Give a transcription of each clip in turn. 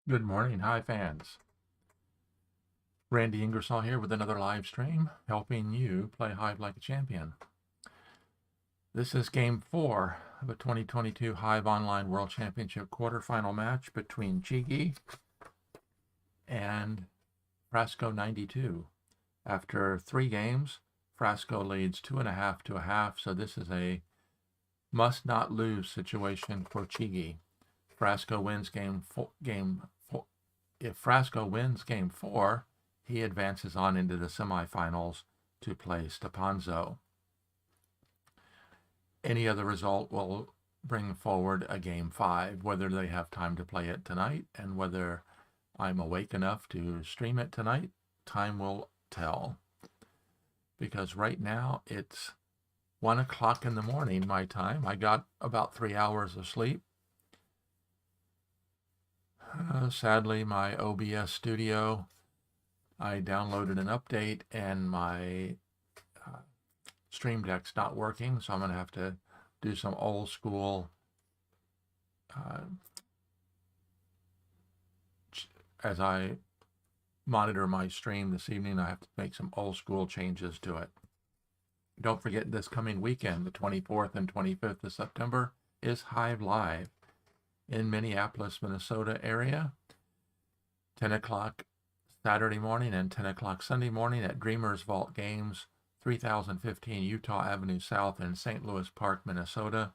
Good morning, Hive fans. Randy Ingersoll here with another live stream, helping you play Hive like a champion. This is Game 4 of a 2022 Hive Online World Championship quarterfinal match between csigeee and Frasco92. After 3 games, Frasco leads 2.5 to a half, so this is a must-not-lose situation for csigeee. Frasco wins If Frasco wins Game 4, he advances on into the semifinals to play Stepanzo. Any other result will bring forward a Game 5, whether they have time to play it tonight and whether I'm awake enough to stream it tonight, time will tell. Because right now it's 1 o'clock in the morning, my time. I got about 3 hours of sleep. Sadly, my OBS studio, I downloaded an update and my Stream Deck's not working, so I'm going to have to do some old school as I monitor my stream this evening. I have to make some old school changes to it. Don't forget, this coming weekend, the 24th and 25th of September, is Hive Live in Minneapolis, Minnesota area. 10 o'clock Saturday morning and 10 o'clock Sunday morning at Dreamers Vault Games, 3015 Utah Avenue South in St. Louis Park, Minnesota.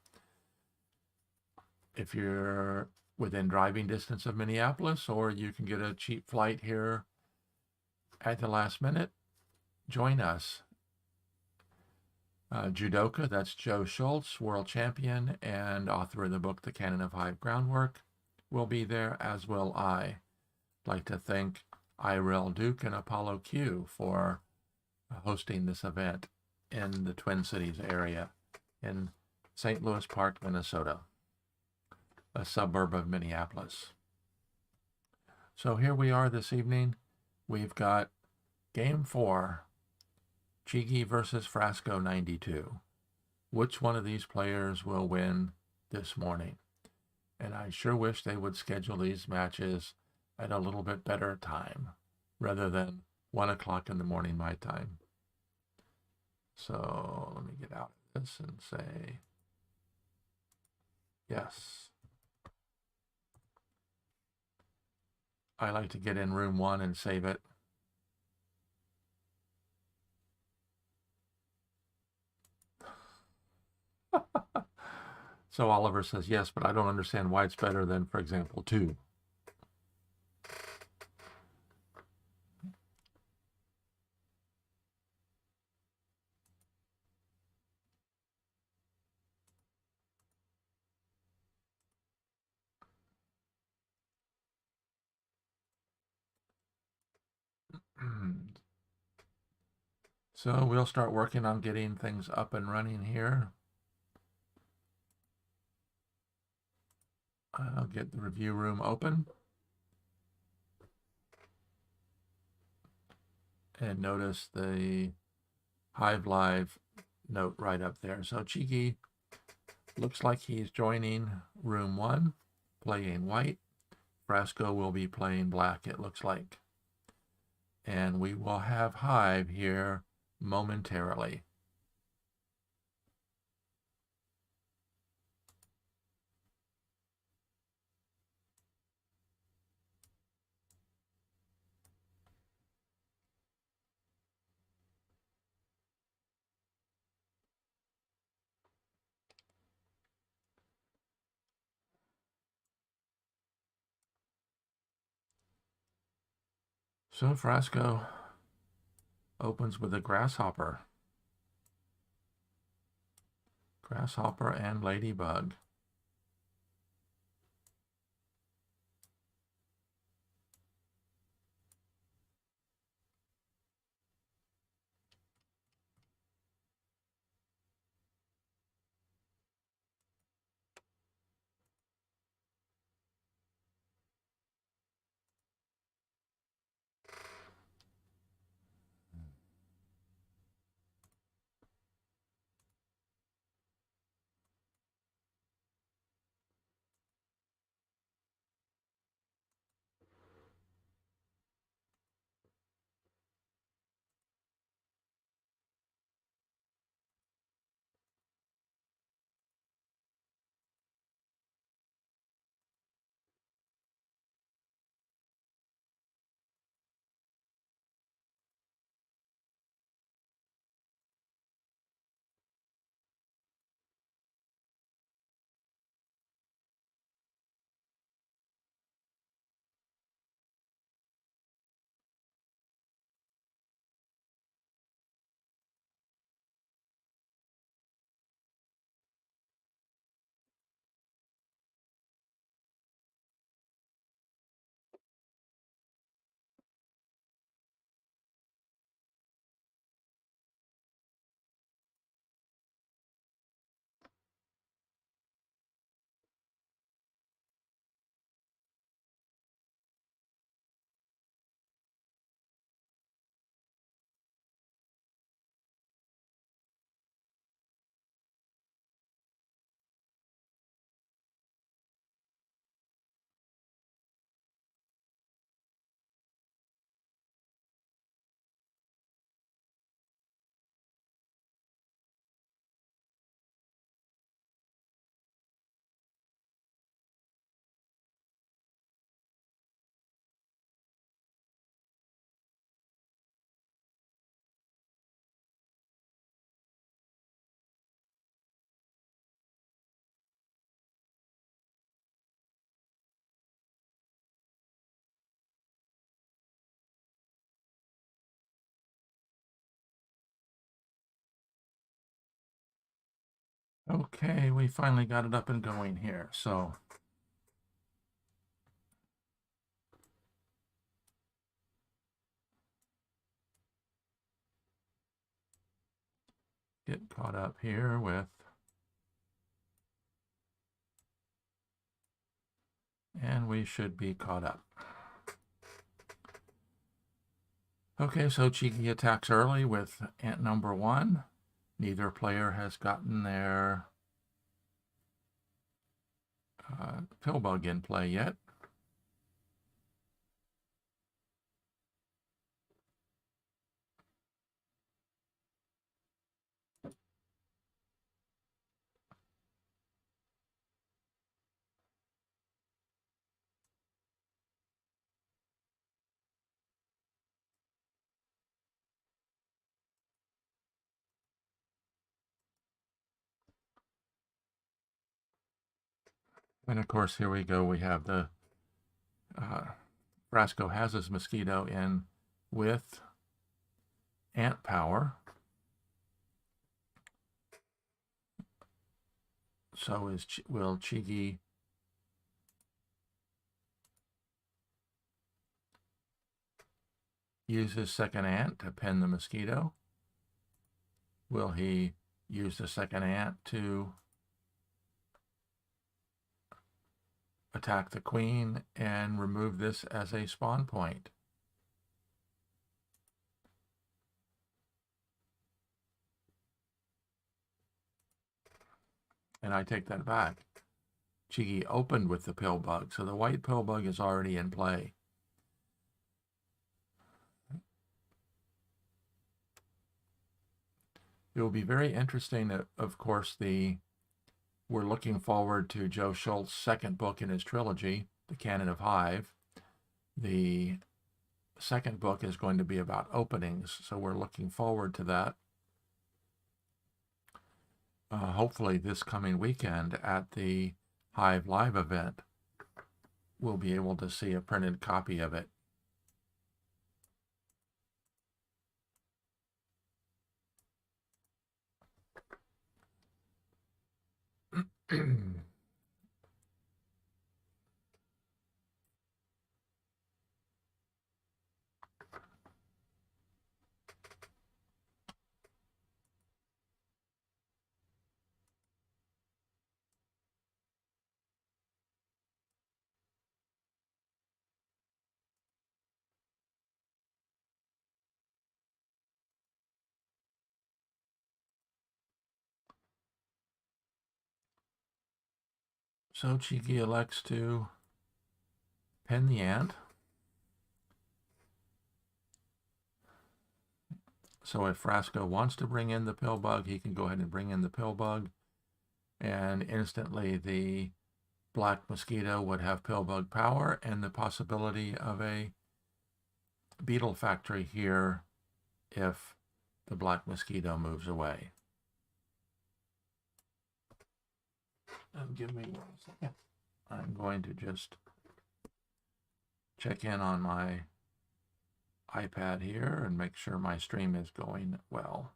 If you're within driving distance of Minneapolis, or you can get a cheap flight here at the last minute, join us. Judoka, that's Joe Schultz, world champion and author of the book The Canon of Hive Groundwork, will be there, as will I. I'd like to thank Irel Duke and Apollo Q for hosting this event in the Twin Cities area in St. Louis Park, Minnesota, a suburb of Minneapolis. So here we are this evening. We've got Game 4, csigeee versus Frasco92. Which one of these players will win this morning? And I sure wish they would schedule these matches at a little bit better time rather than 1 o'clock in the morning my time. So let me get out of this and say yes. I like to get in room 1 and save it. So Oliver says yes, but I don't understand why it's better than, for example, 2. So we'll start working on getting things up and running here. I'll get the review room open. And notice the Hive Live note right up there. So csigeee looks like he's joining room 1, playing white. Frasco will be playing black, it looks like. And we will have Hive here momentarily. So Frasco opens with a grasshopper. Grasshopper and ladybug. Okay, we finally got it up and going here. So get caught up here with, and we should be caught up. Okay, so csigeee attacks early with ant number 1. Neither player has gotten their pillbug in play yet. And of course, here we go. We have the Frasco has his mosquito in with ant power. So will csigeee use his second ant to pin the mosquito? Will he use the second ant to attack the queen and remove this as a spawn point? And I take that back. csigeee opened with the pillbug, so the white pillbug is already in play. It will be very interesting, of course, we're looking forward to Joe Schultz's second book in his trilogy, The Canon of Hive. The second book is going to be about openings, so we're looking forward to that. Hopefully this coming weekend at the Hive Live event, we'll be able to see a printed copy of it. So csigeee elects to pin the ant. So if Frasco wants to bring in the pillbug, he can go ahead and bring in the pillbug, and instantly the black mosquito would have pillbug power and the possibility of a beetle factory here if the black mosquito moves away. And give me 1 second. I'm going to just check in on my iPad here and make sure my stream is going well.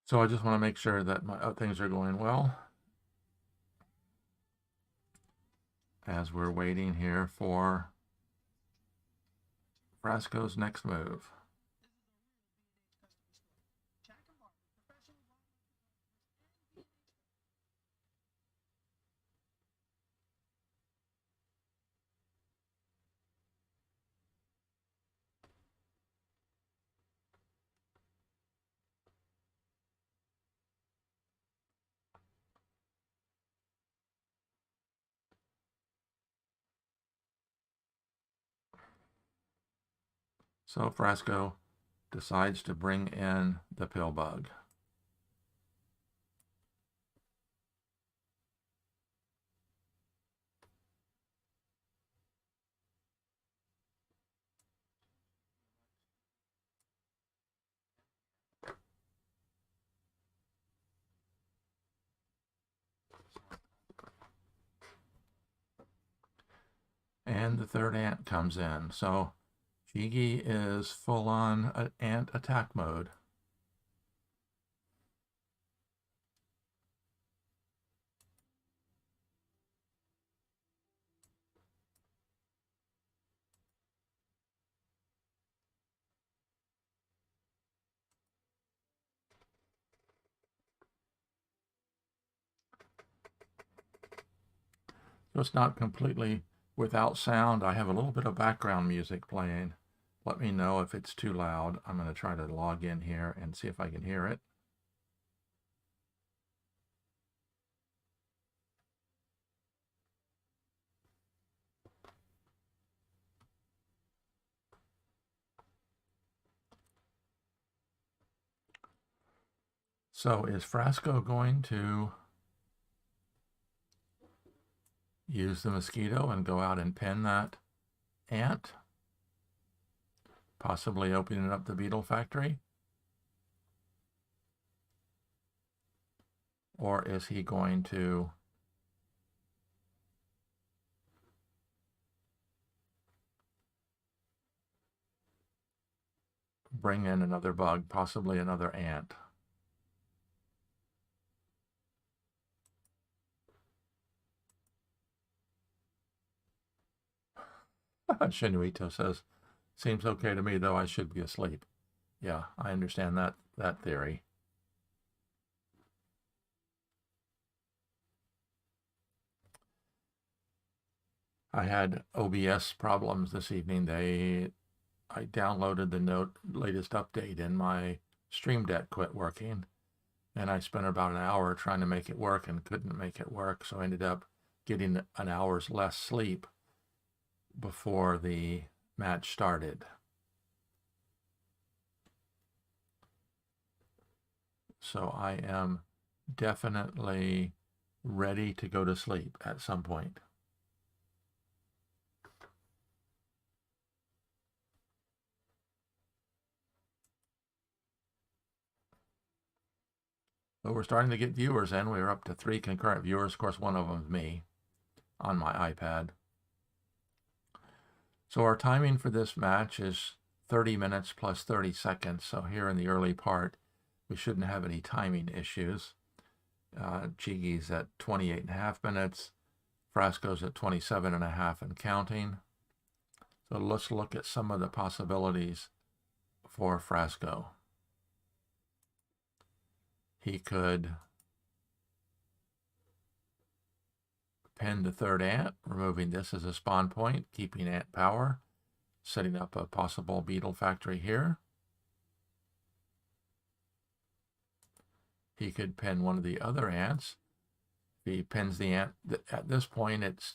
So I just want to make sure that my things are going well as we're waiting here for Frasco's next move. So Frasco decides to bring in the pillbug. And the third ant comes in. So csigeee is full on ant attack mode. So it's not completely without sound. I have a little bit of background music playing. Let me know if it's too loud. I'm going to try to log in here and see if I can hear it. So is Frasco going to use the mosquito and go out and pin that ant? Possibly opening up the beetle factory? Or is he going to bring in another bug, possibly another ant? Shinuito says, seems okay to me, though I should be asleep. Yeah, I understand that theory. I had OBS problems this evening. I downloaded the latest update and my Stream Deck quit working. And I spent about an hour trying to make it work and couldn't make it work. So I ended up getting an hour's less sleep before the match started. So I am definitely ready to go to sleep at some point. But we're starting to get viewers in. We're up to 3 concurrent viewers. Of course, one of them is me on my iPad. So our timing for this match is 30 minutes plus 30 seconds. So here in the early part, we shouldn't have any timing issues. csigee's at 28.5 minutes. Frasco's at 27.5 and counting. So let's look at some of the possibilities for Frasco. He could pin the third ant, removing this as a spawn point, keeping ant power, setting up a possible beetle factory here. He could pin one of the other ants. If he pins the ant, at this point, it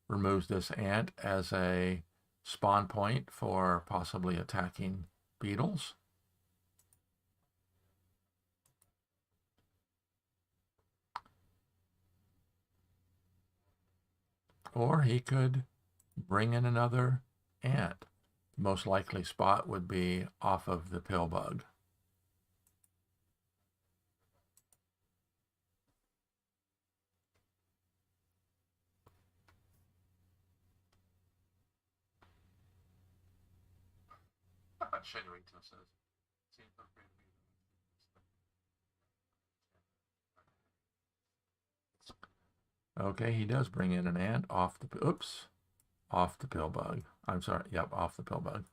removes this ant as a spawn point for possibly attacking beetles. Or he could bring in another ant. The most likely spot would be off of the pill bug. Okay, he does bring in an ant off the pill bug. I'm sorry, yep, off the pill bug.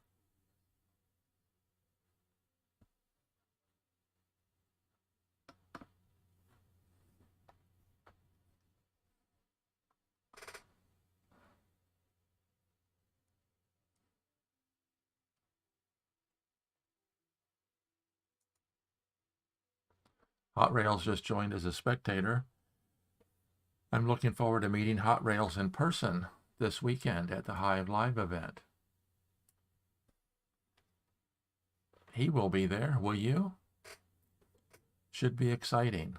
Hot Rails just joined as a spectator. I'm looking forward to meeting Hot Rails in person this weekend at the Hive Live event. He will be there, will you? Should be exciting.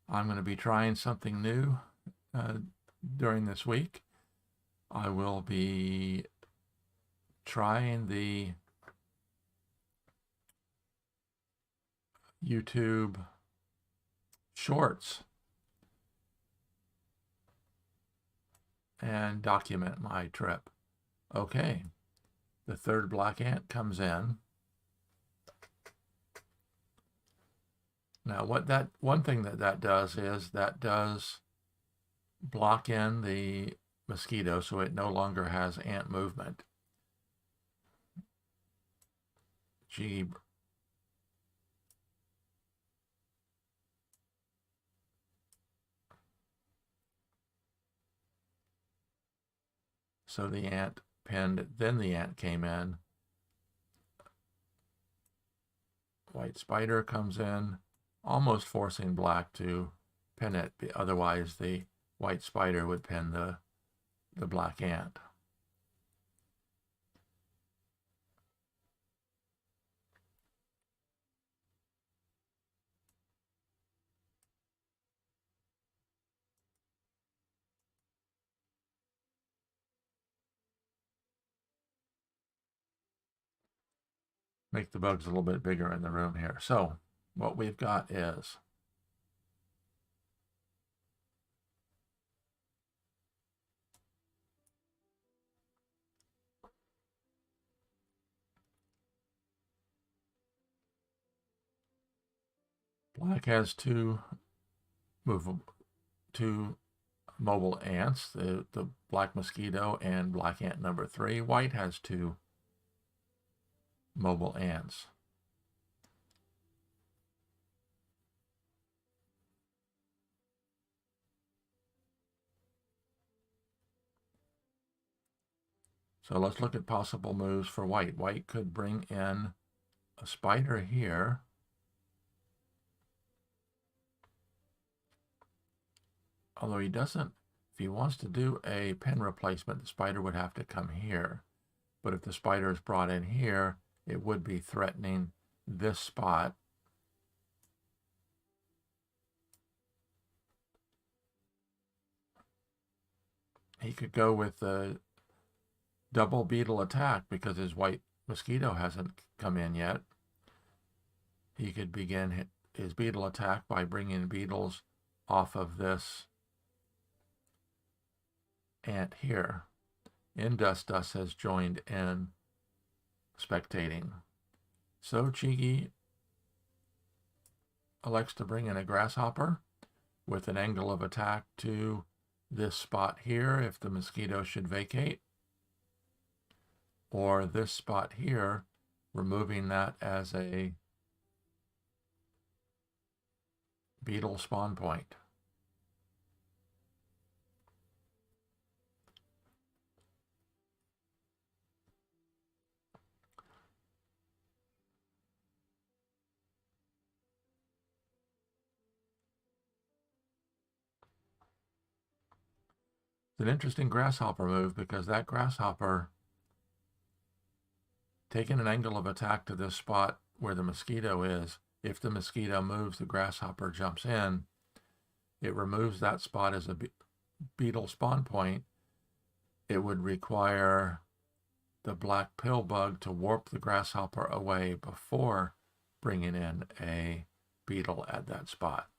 I'm going to be trying something new during this week. I will be trying the YouTube Shorts. and document my trip. Okay, the third black ant comes in. Now one thing that does is that does block in the mosquito so it no longer has ant movement. Gee. So the ant pinned, then the ant came in. White spider comes in, almost forcing black to pin it. Otherwise, the white spider would pin the black ant. Make the bugs a little bit bigger in the room here. So what we've got is black has two mobile ants, the black mosquito and black ant number 3. White has 2 mobile ants. So let's look at possible moves for white. White could bring in a spider here. Although he doesn't, if he wants to do a pin replacement, the spider would have to come here. But if the spider is brought in here, it would be threatening this spot. He could go with the double beetle attack because his white mosquito hasn't come in yet. He could begin his beetle attack by bringing beetles off of this ant here. Indust has joined in spectating. So csigeee elects to bring in a grasshopper with an angle of attack to this spot here if the mosquito should vacate, or this spot here, removing that as a beetle spawn point. It's an interesting grasshopper move because that grasshopper taking an angle of attack to this spot where the mosquito is. If the mosquito moves, the grasshopper jumps in. It removes that spot as a beetle spawn point. It would require the black pill bug to warp the grasshopper away before bringing in a beetle at that spot.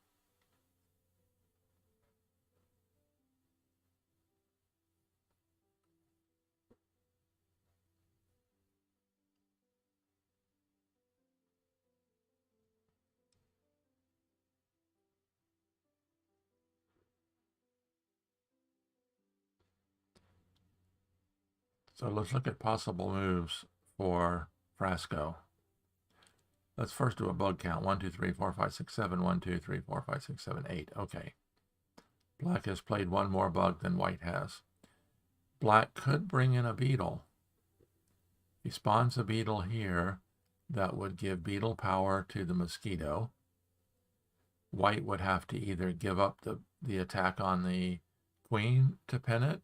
So let's look at possible moves for Frasco. Let's first do a bug count. 1, 2, 3, 4, 5, 6, 7. 1, 2, 3, 4, 5, 6, 7, 8. Okay. Black has played one more bug than white has. Black could bring in a beetle. He spawns a beetle here that would give beetle power to the mosquito. White would have to either give up the attack on the queen to pin it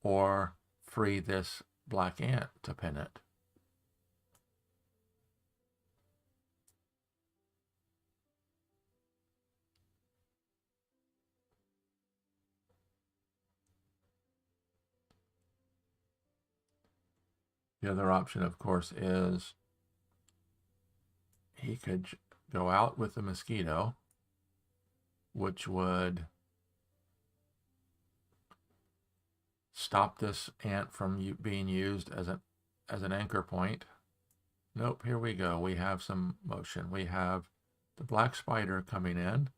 or free this black ant to pin it. The other option, of course, is he could go out with the mosquito, which would stop this ant from being used as an anchor point. Nope, here we go. We have some motion. We have the black spider coming in,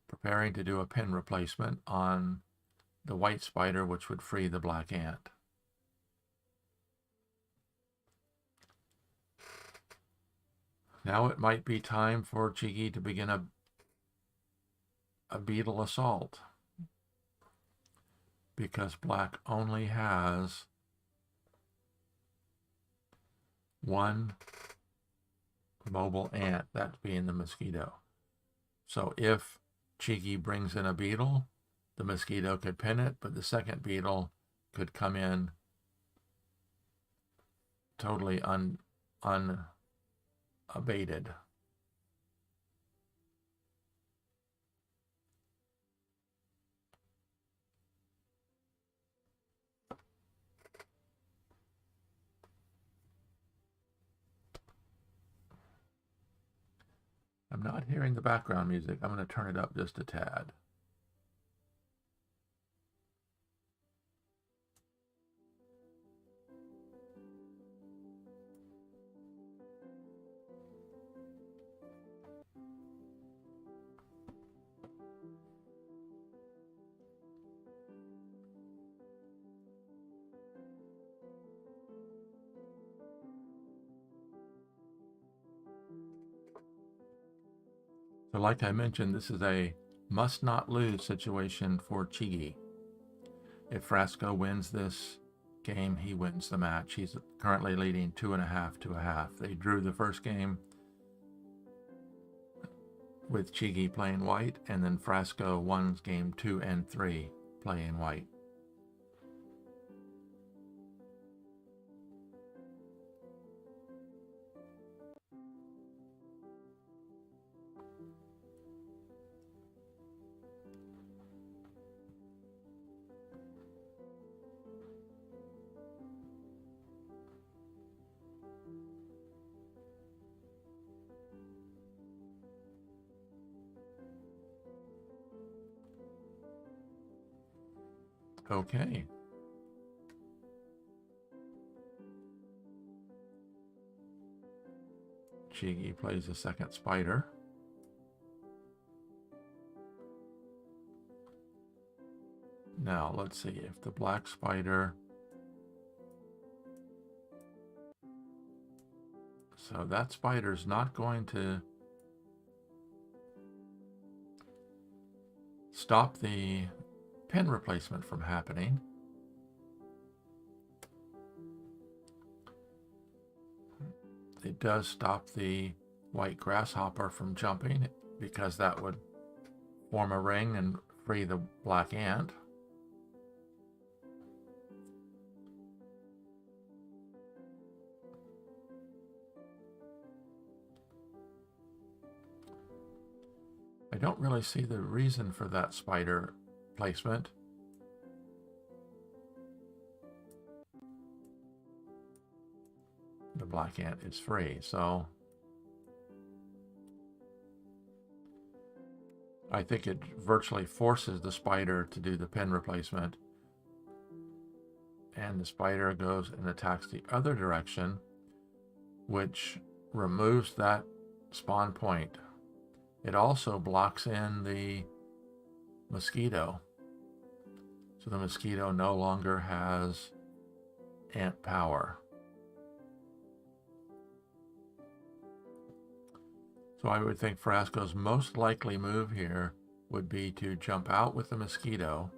preparing to do a pin replacement on the white spider, which would free the black ant. Now it might be time for csigeee to begin a beetle assault, because black only has one mobile ant, that being the mosquito. So if csigeee brings in a beetle, the mosquito could pin it, but the second beetle could come in totally unabated. I'm not hearing the background music. I'm going to turn it up just a tad. So like I mentioned, this is a must not lose situation for csigeee. If Frasco wins this game, he wins the match. He's currently leading 2.5 to 1/2. They drew the first game with csigeee playing white, and then Frasco won game 2 and 3 playing white. Okay. csigeee plays a second spider. Now let's see if the black spider, so that spider's not going to stop the pin replacement from happening. It does stop the white grasshopper from jumping, because that would form a ring and free the black ant. I don't really see the reason for that spider placement. The black ant is free, so I think it virtually forces the spider to do the pin replacement, and the spider goes and attacks the other direction, which removes that spawn point. It also blocks in the mosquito, so the mosquito no longer has ant power. So I would think Frasco's most likely move here would be to jump out with the mosquito,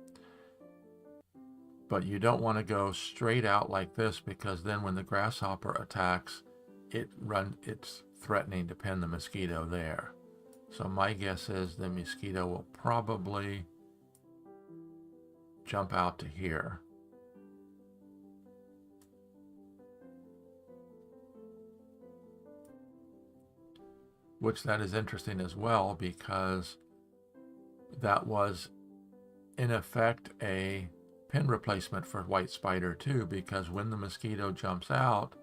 but you don't want to go straight out like this, because then when the grasshopper attacks, it's threatening to pin the mosquito there. So my guess is the mosquito will probably jump out to here. Which that is interesting as well, because that was in effect a pin replacement for white spider too, because when the mosquito jumps out,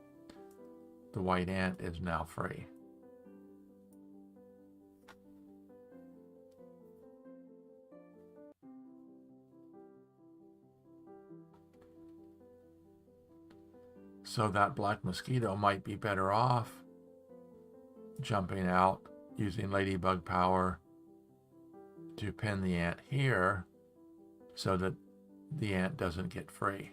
the white ant is now free. So that black mosquito might be better off jumping out, using ladybug power to pin the ant here so that the ant doesn't get free.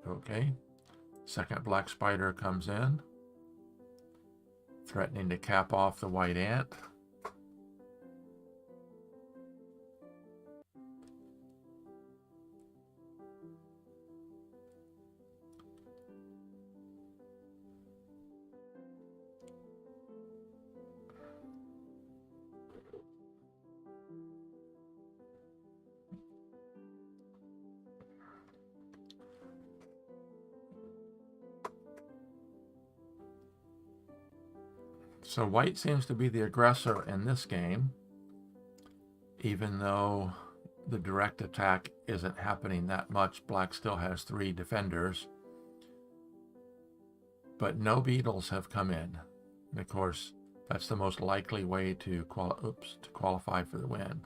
Okay, second black spider comes in, threatening to cap off the white ant. So white seems to be the aggressor in this game, even though the direct attack isn't happening that much. Black still has 3 defenders, but no beetles have come in. And of course, that's the most likely way to qualify for the win.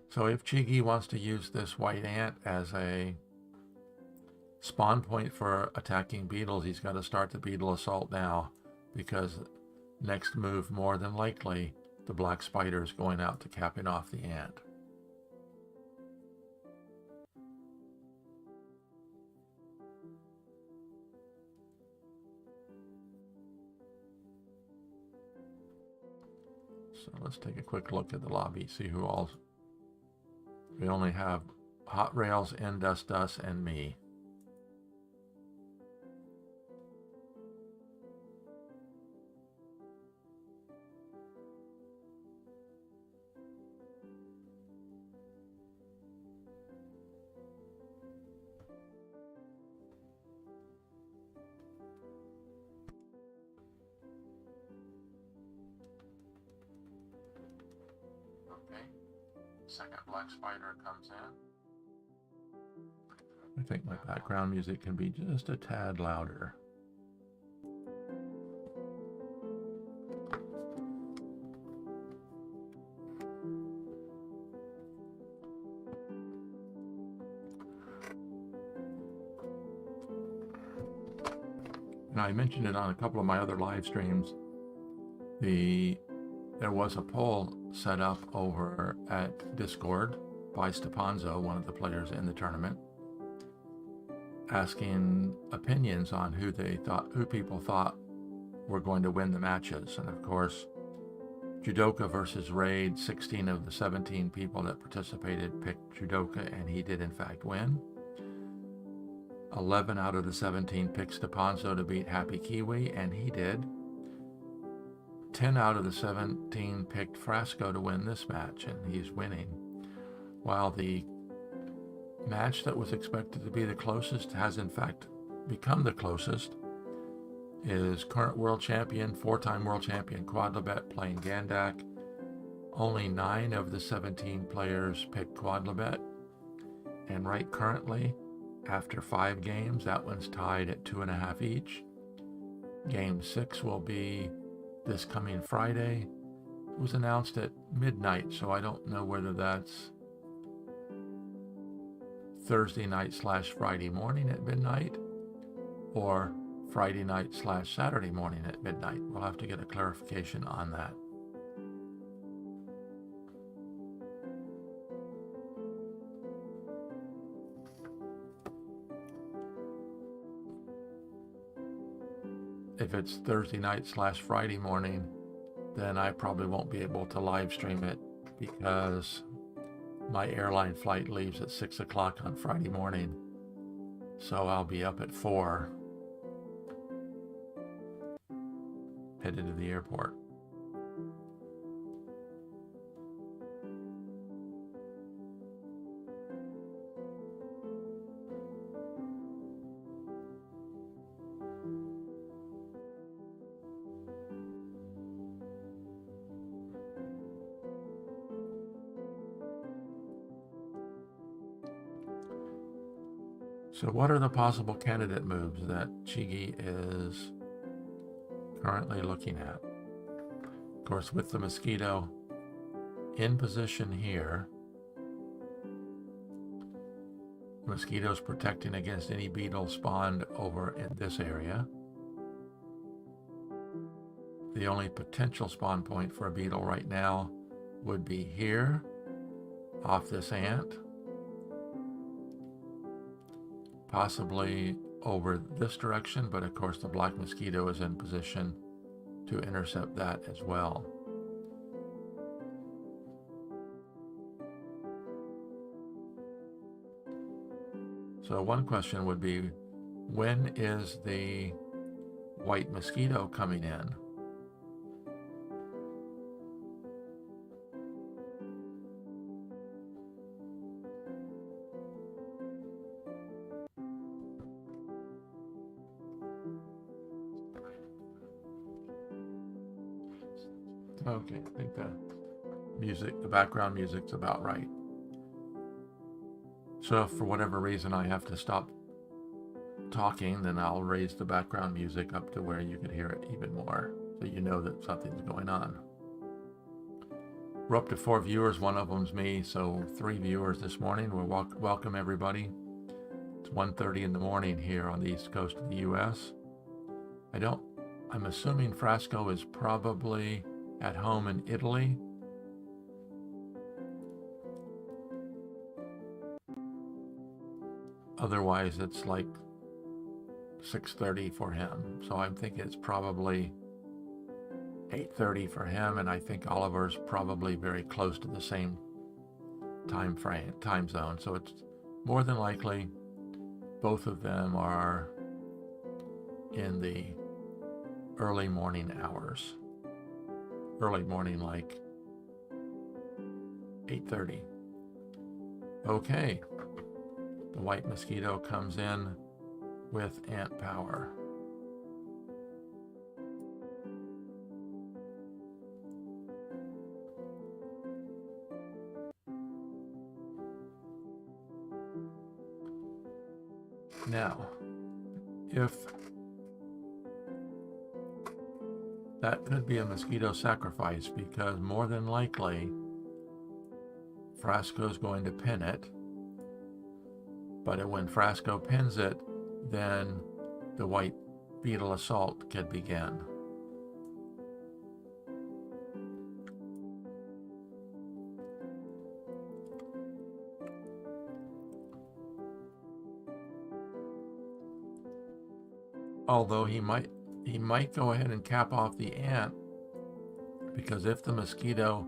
So if csigeee wants to use this white ant as a spawn point for attacking beetles, he's got to start the beetle assault now, because next move, more than likely, the black spider is going out to capping off the ant. So let's take a quick look at the lobby, see who all. We only have Hot Rails, Indust, and me. Okay. Second black spider comes in. I think my background music can be just a tad louder. And I mentioned it on a couple of my other live streams. There was a poll set up over at Discord by Stepanzo, one of the players in the tournament, asking opinions on who people thought were going to win the matches. And of course, Judoka versus Raid, 16 of the 17 people that participated picked Judoka, and he did in fact win. 11 out of the 17 picked Stepanzo to beat Happy Kiwi, and he did. 10 out of the 17 picked Frasco to win this match, and he's winning. While the match that was expected to be the closest has in fact become the closest, is current world champion, 4-time world champion Quadlibet playing Gandak. Only 9 of the 17 players picked Quadlibet, and right currently, after 5 games, that one's tied at 2.5 each. Game 6 will be this coming Friday. It was announced at midnight, so I don't know whether that's Thursday night / Friday morning at midnight or Friday night / Saturday morning at midnight. We'll have to get a clarification on that. If it's Thursday night / Friday morning, then I probably won't be able to live stream it because my airline flight leaves at 6 o'clock on Friday morning. So I'll be up at 4, headed to the airport. So what are the possible candidate moves that csigeee is currently looking at? Of course, with the mosquito in position here, mosquitoes protecting against any beetle spawned over in this area. The only potential spawn point for a beetle right now would be here, off this ant, possibly over this direction, but of course the black mosquito is in position to intercept that as well. So one question would be, when is the white mosquito coming in? Okay, I think the background music's about right. So if for whatever reason I have to stop talking, then I'll raise the background music up to where you can hear it even more, so you know that something's going on. We're up to 4 viewers, one of them's me, so 3 viewers this morning. We'll welcome everybody. It's 1:30 in the morning here on the east coast of the US. I'm assuming Frasco is probably at home in Italy. Otherwise, it's like 6:30 for him. So I'm thinking it's probably 8:30 for him, and I think Oliver's probably very close to the same time zone. So it's more than likely both of them are in the early morning hours. Early morning, like 8:30. Okay. The white mosquito comes in with ant power. Now, if that could be a mosquito sacrifice, because more than likely Frasco's going to pin it. But when Frasco pins it, then the white beetle assault can begin. Although he might go ahead and cap off the ant, because if the mosquito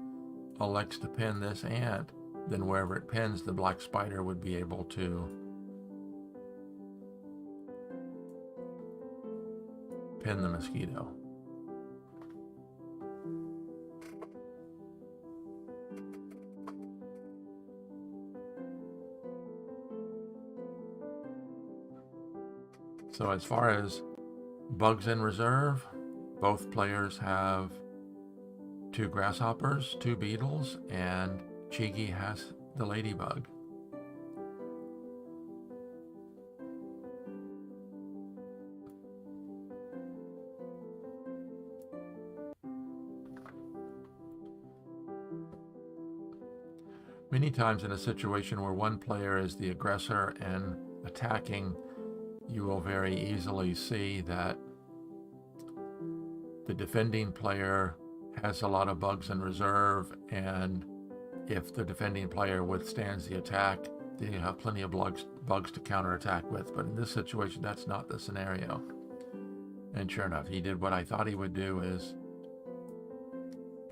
elects to pin this ant, then wherever it pins, the black spider would be able to pin the mosquito. So as far as bugs in reserve, both players have 2 grasshoppers, 2 beetles, and csigeee has the ladybug. Many times in a situation where one player is the aggressor and attacking, you will very easily see that the defending player has a lot of bugs in reserve, and if the defending player withstands the attack, then you have plenty of bugs to counterattack with. But in this situation, that's not the scenario. And sure enough, he did what I thought he would do, is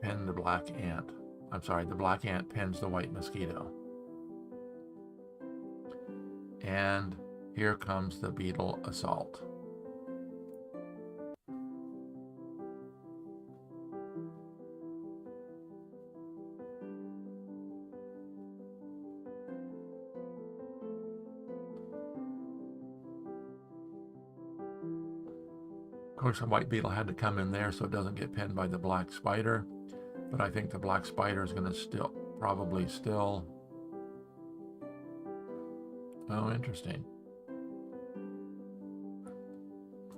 pin the black ant. I'm sorry, the black ant pins the white mosquito. And here comes the beetle assault. Of course, the white beetle had to come in there so it doesn't get pinned by the black spider. But I think the black spider is going to probably still. Oh, interesting.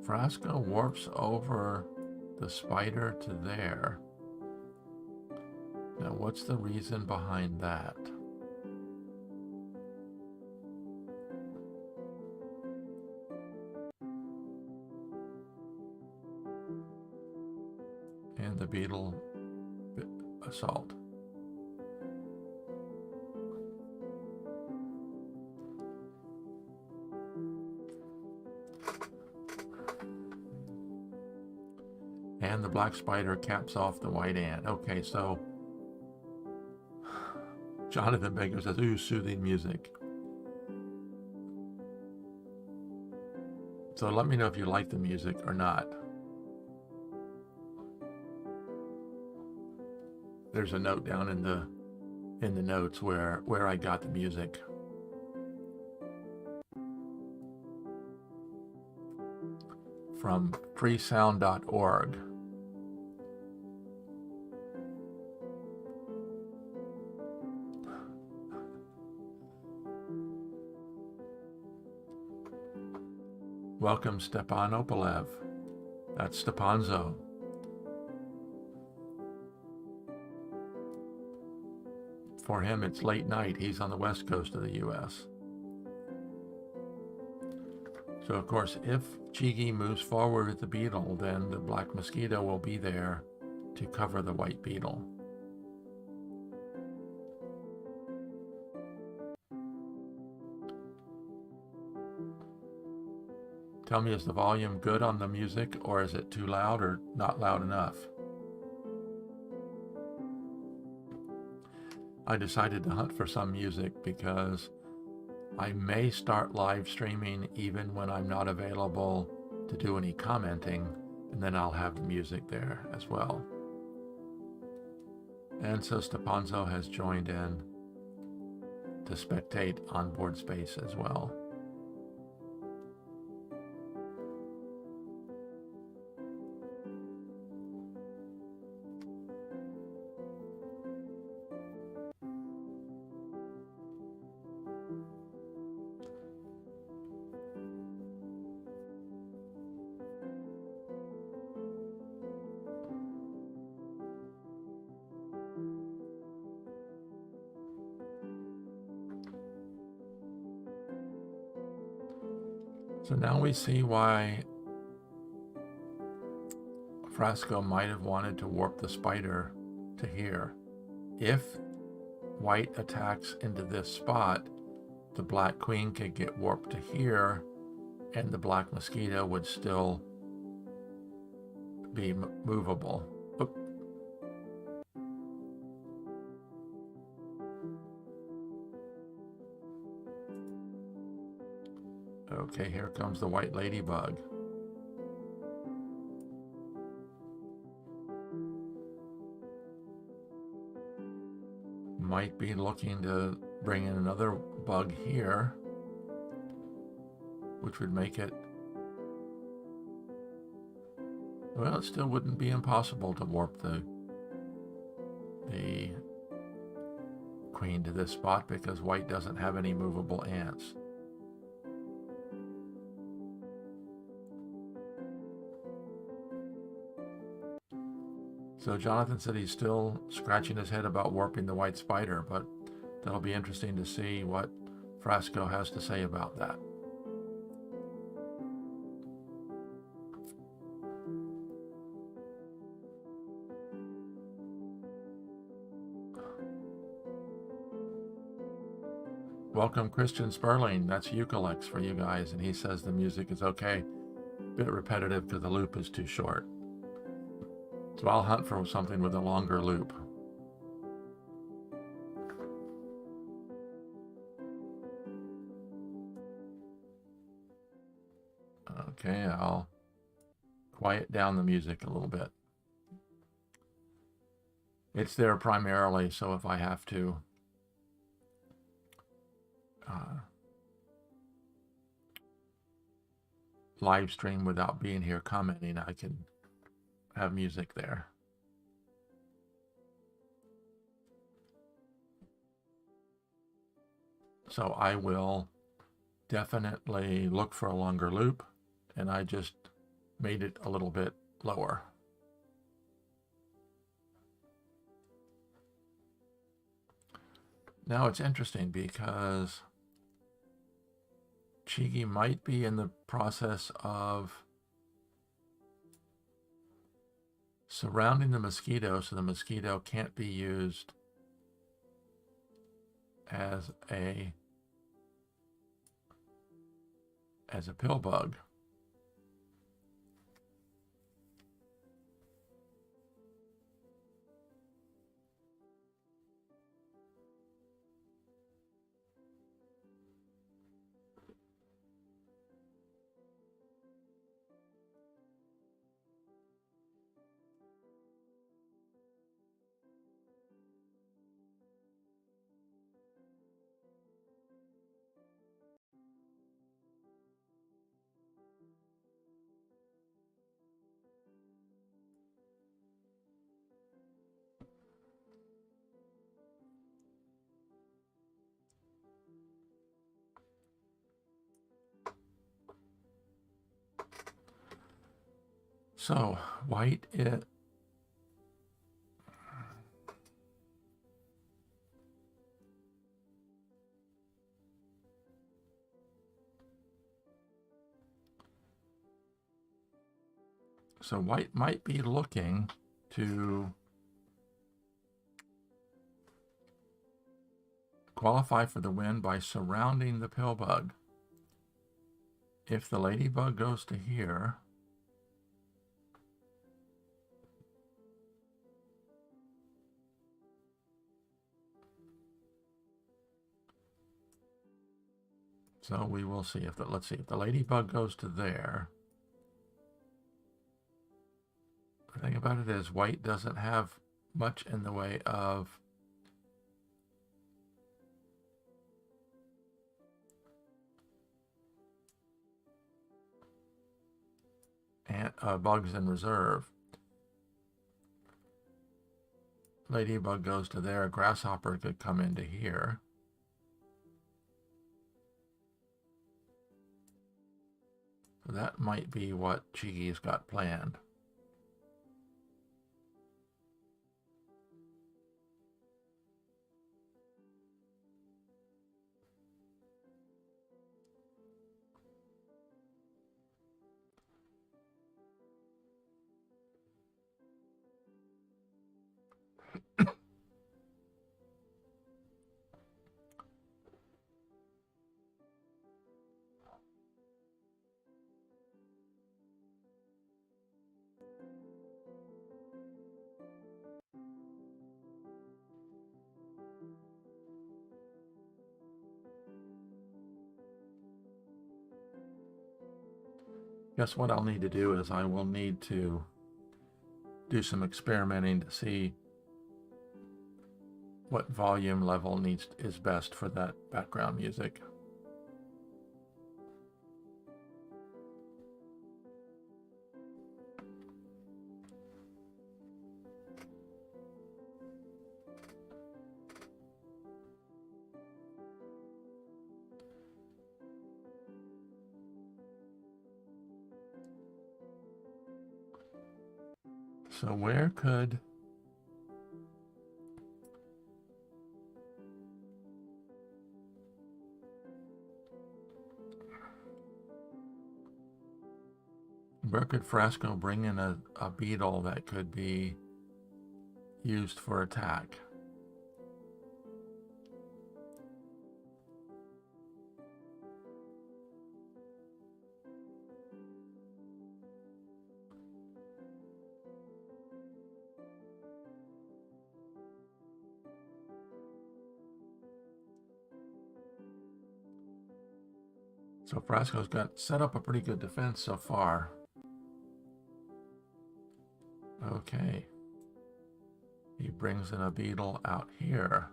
Frasco warps over the spider to there. Now, what's the reason behind that? And the beetle assault. And the black spider caps off the white ant. Okay, so Jonathan Baker says, ooh, soothing music. So let me know if you like the music or not. There's a note down in the notes where I got the music. From freesound.org. Welcome, Stepan Opalev. That's Stepanzo. For him, it's late night. He's on the west coast of the U.S. So, of course, if csigeee moves forward with the beetle, then the black mosquito will be there to cover the white beetle. Tell me, is the volume good on the music, or is it too loud or not loud enough? I decided to hunt for some music because I may start live streaming even when I'm not available to do any commenting, and then I'll have the music there as well. And so Stepanzo has joined in to spectate onboard space as well. So now we see why Frasco might have wanted to warp the spider to here. If white attacks into this spot, the black queen could get warped to here, and the black mosquito would still be movable. Oop. Okay, here comes the white ladybug. Might be looking to bring in another bug here, which would make it, well, it still wouldn't be impossible to warp the queen to this spot because white doesn't have any movable ants. So Jonathan said he's still scratching his head about warping the white spider, but that'll be interesting to see what Frasco has to say about that. Welcome, Christian Sperling. That's Eucalyptus for you guys, and he says the music is okay. A bit repetitive because the loop is too short. So I'll hunt for something with a longer loop. Okay, I'll quiet down the music a little bit. It's there primarily, so if I have to live stream without being here commenting, I can have music there. So I will definitely look for a longer loop, and I just made it a little bit lower. Now it's interesting because csigeee might be in the process of surrounding the mosquito so the mosquito can't be used as a pill bug. So white white might be looking to qualify for the win by surrounding the pill bug. If the ladybug goes to here, so we will see if let's see if the ladybug goes to there. The thing about it is white doesn't have much in the way of bugs in reserve. Ladybug goes to there, a grasshopper could come into here. So that might be what csigeee's got planned. Guess what I'll need to do is I will need to do some experimenting to see what volume level is best for that background music. So where could Frasco bring in a beetle that could be used for attack? So Frasco's got set up a pretty good defense so far. Okay. He brings in a beetle out here.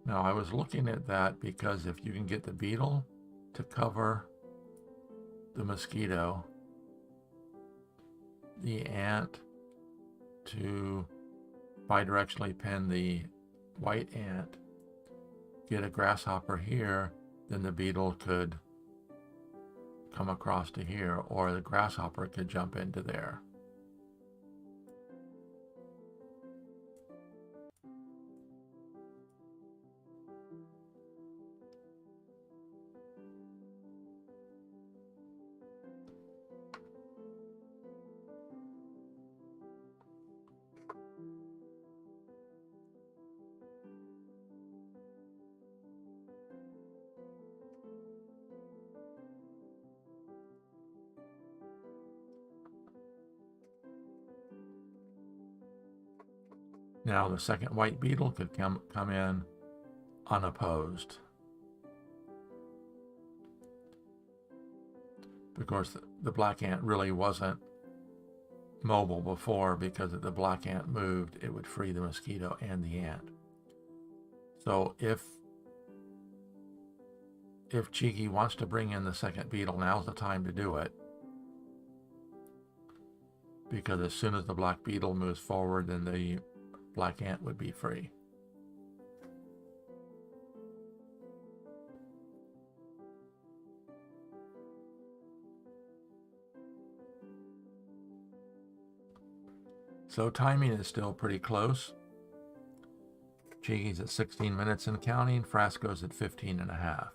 Now I was looking at that because if you can get the beetle to cover the mosquito, the ant to bidirectionally pin the white ant, get a grasshopper here, then the beetle could come across to here, or the grasshopper could jump into there. Now the second white beetle could come in unopposed. Of course, the black ant really wasn't mobile before, because if the black ant moved, it would free the mosquito and the ant. So if csigeee wants to bring in the second beetle, now's the time to do it. Because as soon as the black beetle moves forward, then the black ant would be free. So timing is still pretty close. csigee's at 16 minutes and counting. Frasco's at 15 and a half.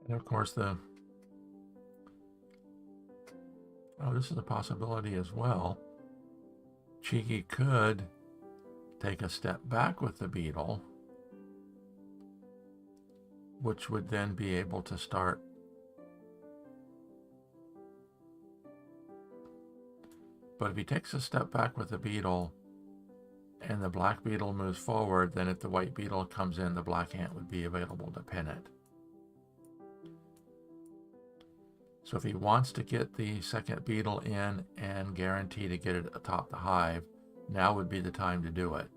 And of course this is a possibility as well. csigeee could take a step back with the beetle, which would then be able to start but if he takes a step back with the beetle and the black beetle moves forward, then if the white beetle comes in, the black ant would be available to pin it. So if he wants to get the second beetle in and guarantee to get it atop the hive, now would be the time to do it.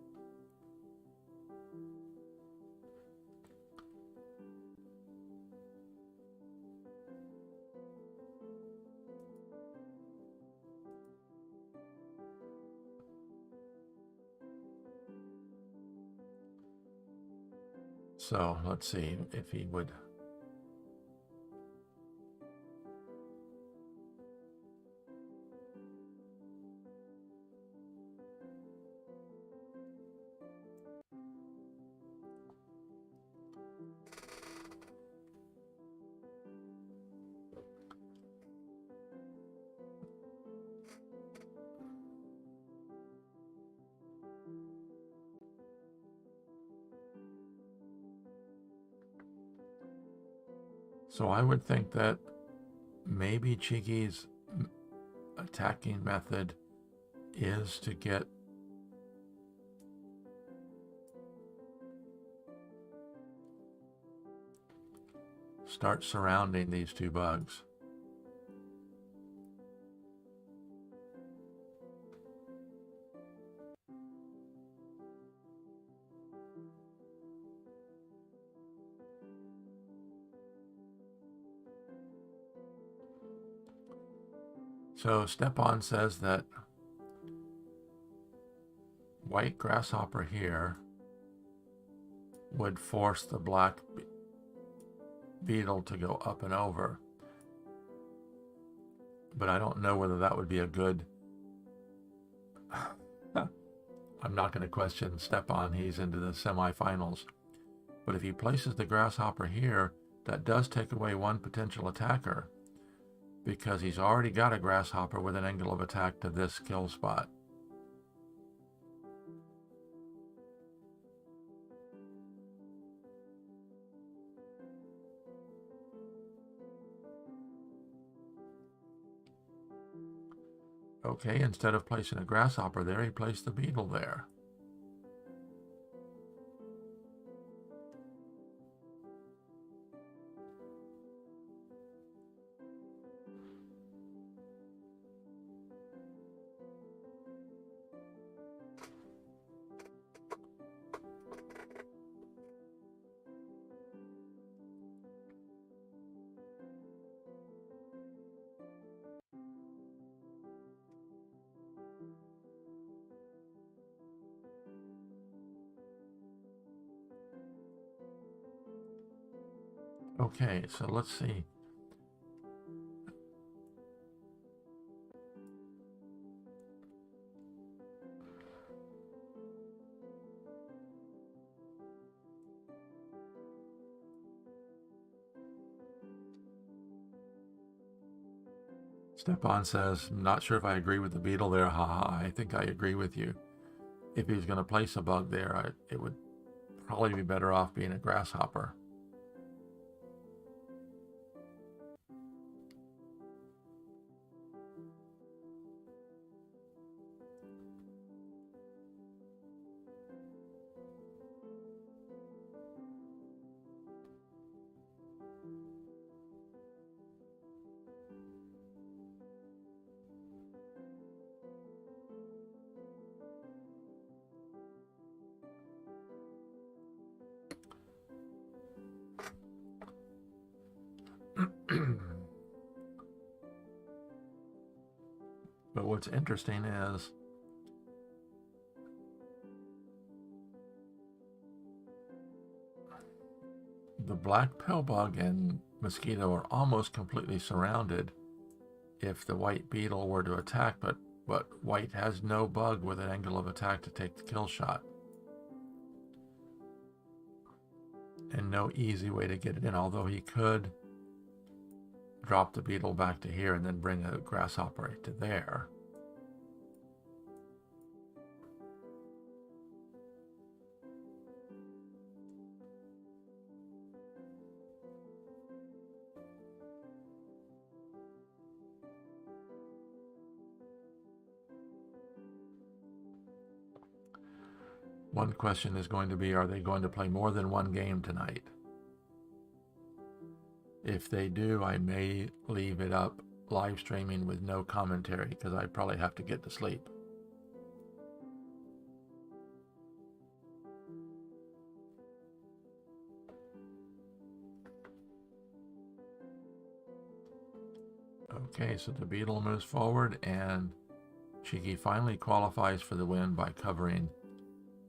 So let's see if he would. So I would think that maybe csigee's attacking method is to start surrounding these two bugs. So Stepan says that white grasshopper here would force the black beetle to go up and over. But I don't know whether that would be a good I'm not going to question Stepan. He's into the semifinals. But if he places the grasshopper here, that does take away one potential attacker, because he's already got a grasshopper with an angle of attack to this kill spot. Okay, instead of placing a grasshopper there, he placed the beetle there. Okay, so let's see. Stepan says, not sure if I agree with the beetle there. Haha, I think I agree with you. If he was going to place a bug there, it would probably be better off being a grasshopper. But what's interesting is the black pillbug and mosquito are almost completely surrounded if the white beetle were to attack, but white has no bug with an angle of attack to take the kill shot. And no easy way to get it in, although he could drop the beetle back to here and then bring a grasshopper to there. One question is going to be, are they going to play more than one game tonight? If they do, I may leave it up live streaming with no commentary, because I probably have to get to sleep. Okay, so the beetle moves forward, and csigeee finally qualifies for the win by covering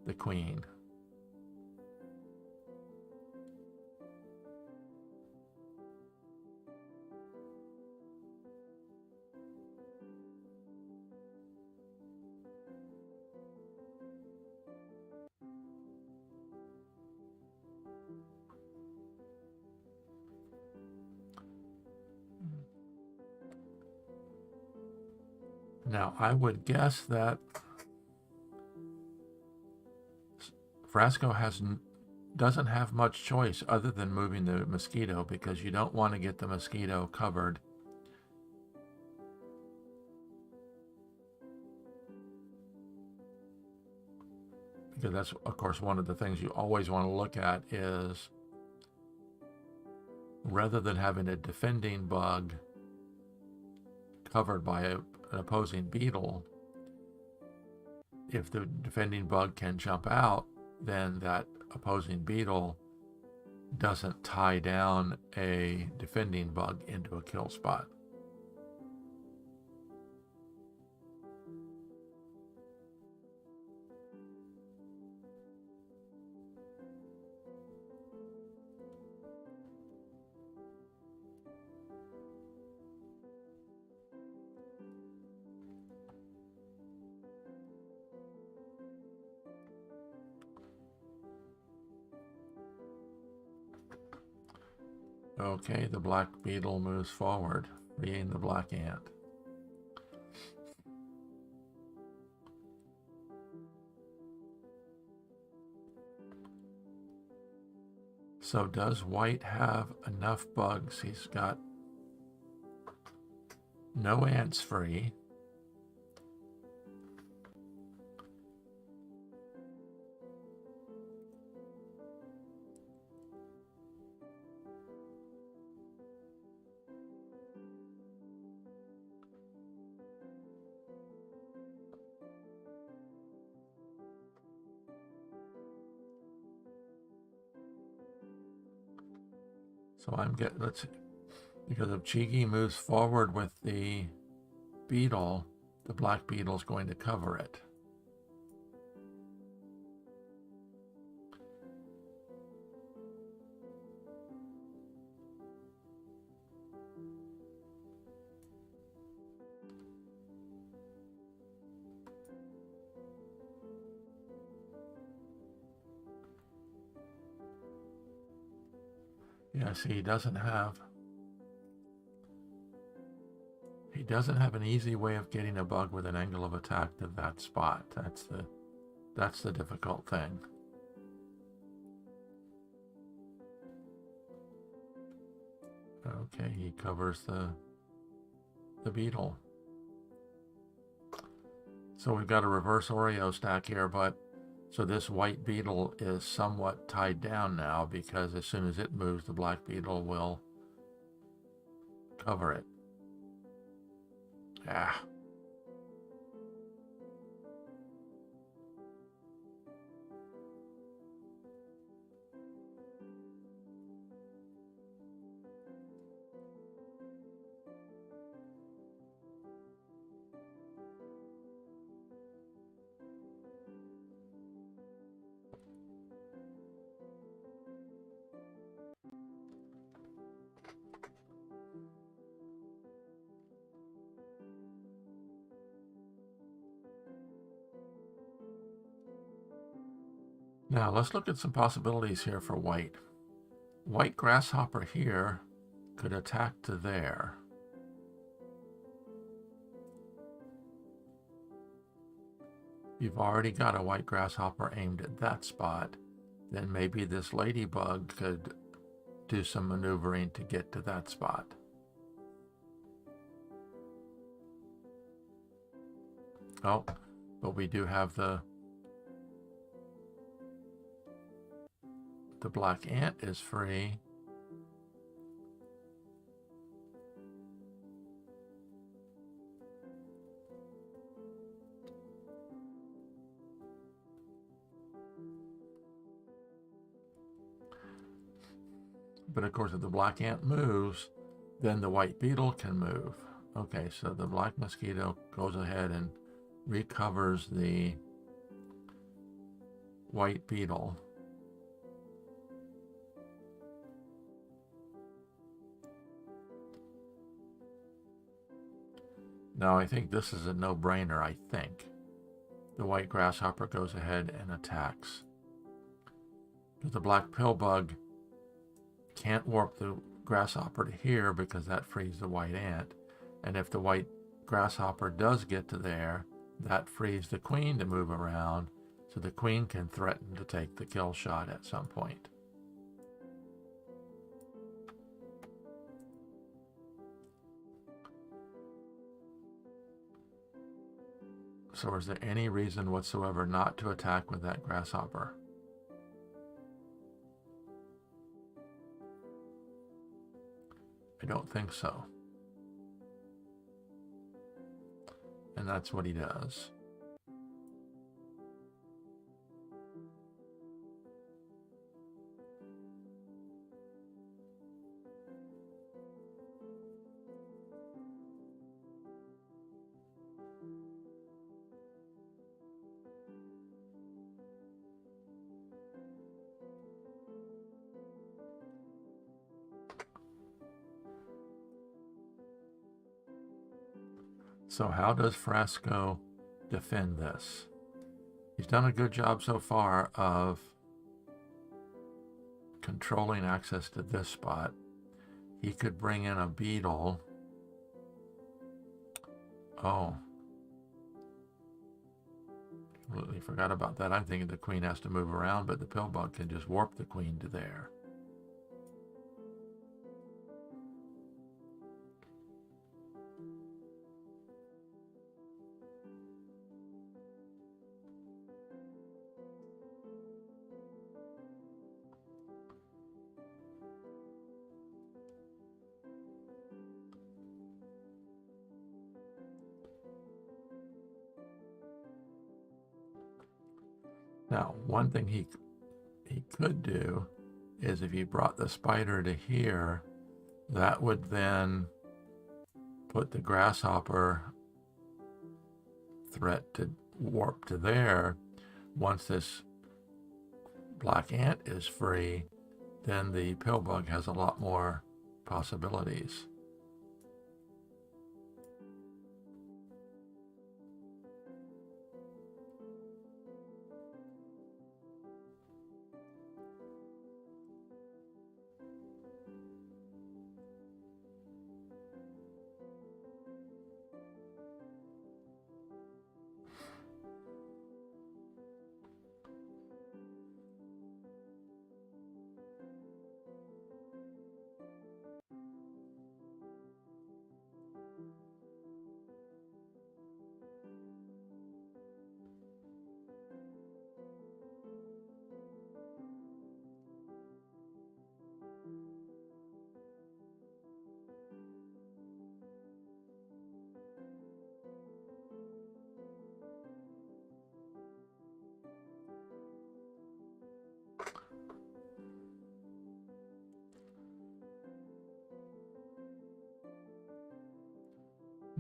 the queen. Now, I would guess that Frasco doesn't have much choice other than moving the mosquito, because you don't want to get the mosquito covered. Because that's, of course, one of the things you always want to look at is, rather than having a defending bug covered by an opposing beetle, if the defending bug can jump out, then that opposing beetle doesn't tie down a defending bug into a kill spot. Okay, the black beetle moves forward, freeing the black ant. So does white have enough bugs? He's got no ants free. So let's see, because if csigeee moves forward with the beetle, the black beetle is going to cover it. Yeah, see, he doesn't have an easy way of getting a bug with an angle of attack to that spot. That's the difficult thing. Okay, he covers the beetle. So we've got a reverse Oreo stack here, but so this white beetle is somewhat tied down now because as soon as it moves, the black beetle will cover it. Ah. Now let's look at some possibilities here for white. White grasshopper here could attack to there. You've already got a white grasshopper aimed at that spot. Then maybe this ladybug could do some maneuvering to get to that spot. Oh, but we do have the black ant is free. But of course, if the black ant moves, then the white beetle can move. Okay, so the black mosquito goes ahead and recovers the white beetle. Now I think this is a no-brainer, I think. The white grasshopper goes ahead and attacks. But the black pillbug can't warp the grasshopper to here because that frees the white ant. And if the white grasshopper does get to there, that frees the queen to move around, so the queen can threaten to take the kill shot at some point. So is there any reason whatsoever not to attack with that grasshopper? I don't think so. And that's what he does. So how does Frasco defend this? He's done a good job so far of controlling access to this spot. he could bring in a beetle. Oh, completely forgot about that. I'm thinking the queen has to move around, but the pillbug can just warp the queen to there. Now, one thing he could do is if he brought the spider to here, that would then put the grasshopper threat to warp to there. Once this black ant is free, then the pillbug has a lot more possibilities.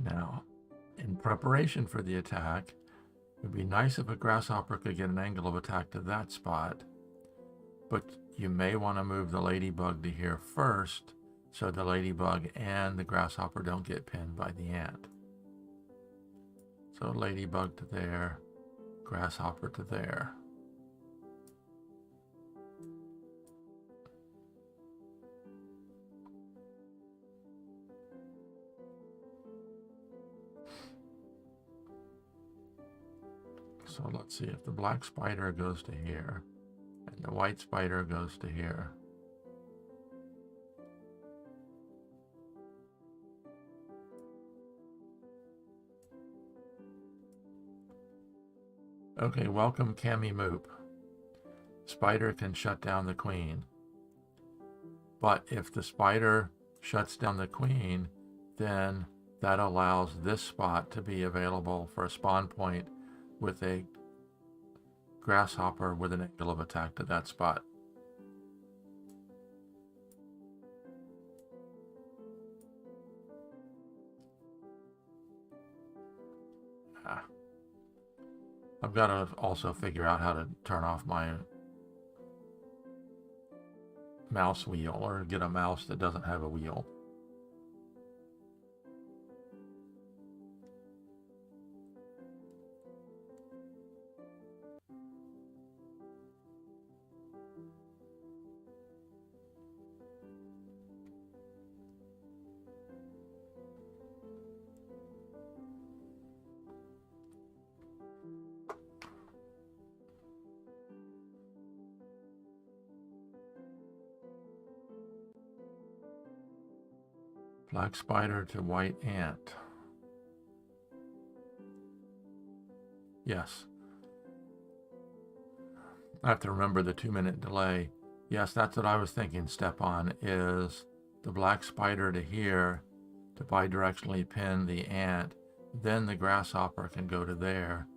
Now, in preparation for the attack, it would be nice if a grasshopper could get an angle of attack to that spot, but you may want to move the ladybug to here first so the ladybug and the grasshopper don't get pinned by the ant. So ladybug to there, grasshopper to there. So let's see if the black spider goes to here and the white spider goes to here. Okay, welcome Cami Moop. Spider can shut down the queen. But if the spider shuts down the queen, then that allows this spot to be available for a spawn point with a grasshopper with an angle of attack to that spot. I've got to also figure out how to turn off my mouse wheel or get a mouse that doesn't have a wheel. Black spider to white ant. Yes. I have to remember the 2-minute delay. Yes, that's what I was thinking, Stepan, is the black spider to here to bidirectionally pin the ant. Then the grasshopper can go to there,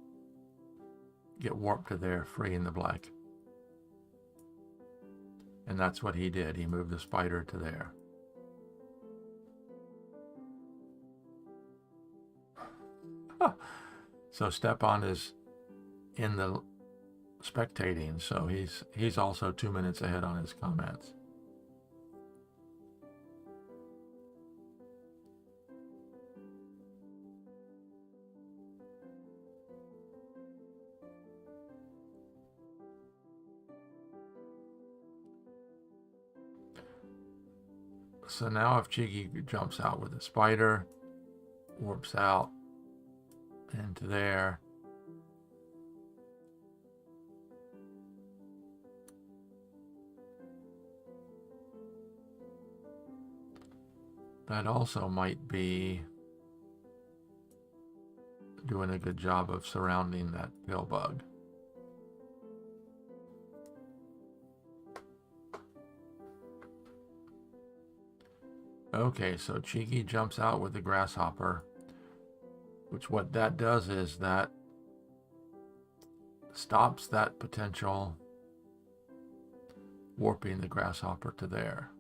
get warped to there, freeing the black. And that's what he did. He moved the spider to there. So Stepan is in the spectating, so he's also 2 minutes ahead on his comments. So now if csigeee jumps out with a spider, warps out into there, that also might be doing a good job of surrounding that pill bug. Okay, so csigeee jumps out with the grasshopper, which what that does is that stops that potential warping the grasshopper to there.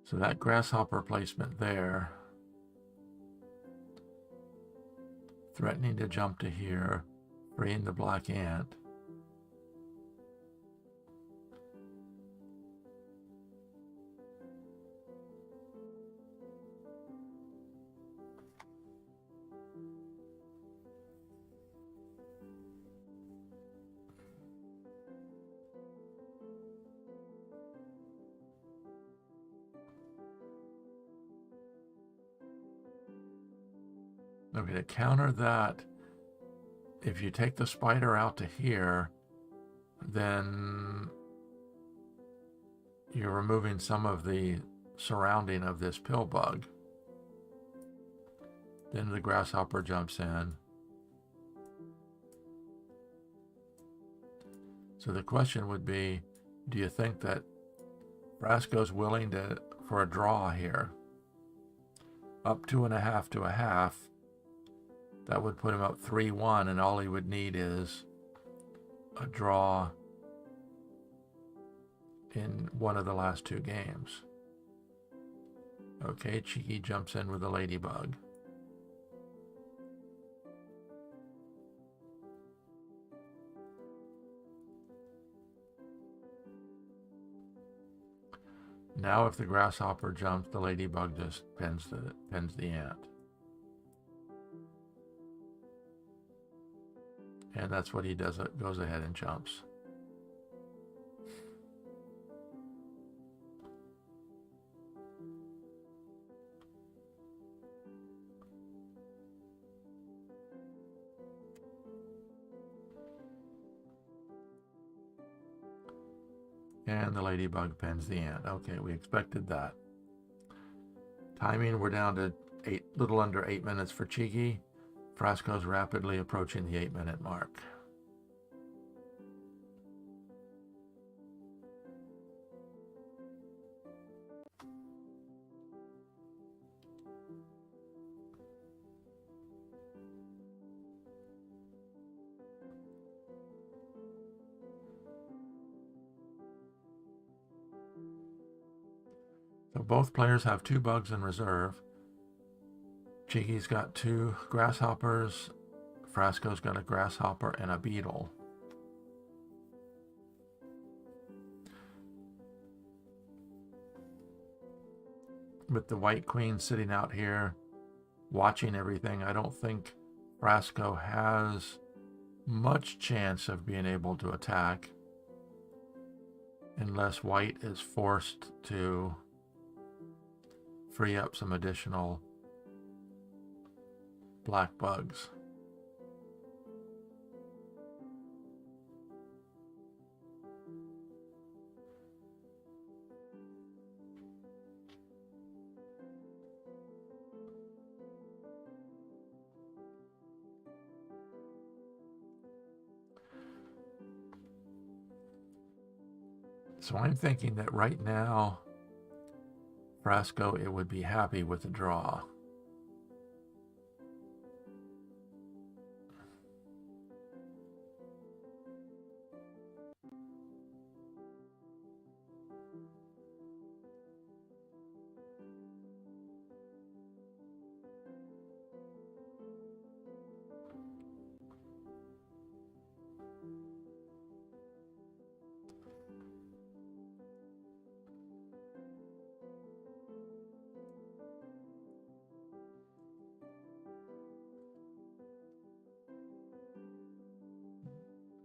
So that grasshopper placement there, threatening to jump to here, freeing the black ant. Okay, to counter that, if you take the spider out to here, then you're removing some of the surrounding of this pill bug. Then the grasshopper jumps in. So the question would be, do you think that Frasco's willing for a draw here? Up 2.5 to a half. That would put him up 3-1, and all he would need is a draw in one of the last two games. Okay, csigeee jumps in with a ladybug. Now if the grasshopper jumps, the ladybug just pins the ant. And that's what he does, goes ahead and jumps. And the ladybug pins the ant. Okay, we expected that. Timing, we're down to little under 8 minutes for csigeee. Frasco's rapidly approaching the 8-minute mark. So both players have 2 bugs in reserve. csigee's got 2 grasshoppers. Frasco's got a grasshopper and a beetle. With the white queen sitting out here watching everything, I don't think Frasco has much chance of being able to attack unless white is forced to free up some additional black bugs. So I'm thinking that right now, Frasco, it would be happy with a draw.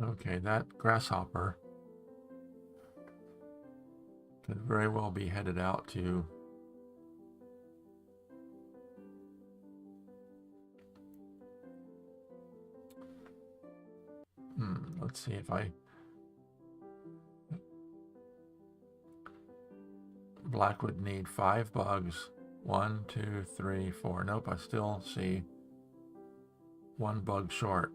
Okay, that grasshopper could very well be headed out to let's see if black would need 5 bugs. 1, 2, 3, 4. Nope, I still see 1 bug short.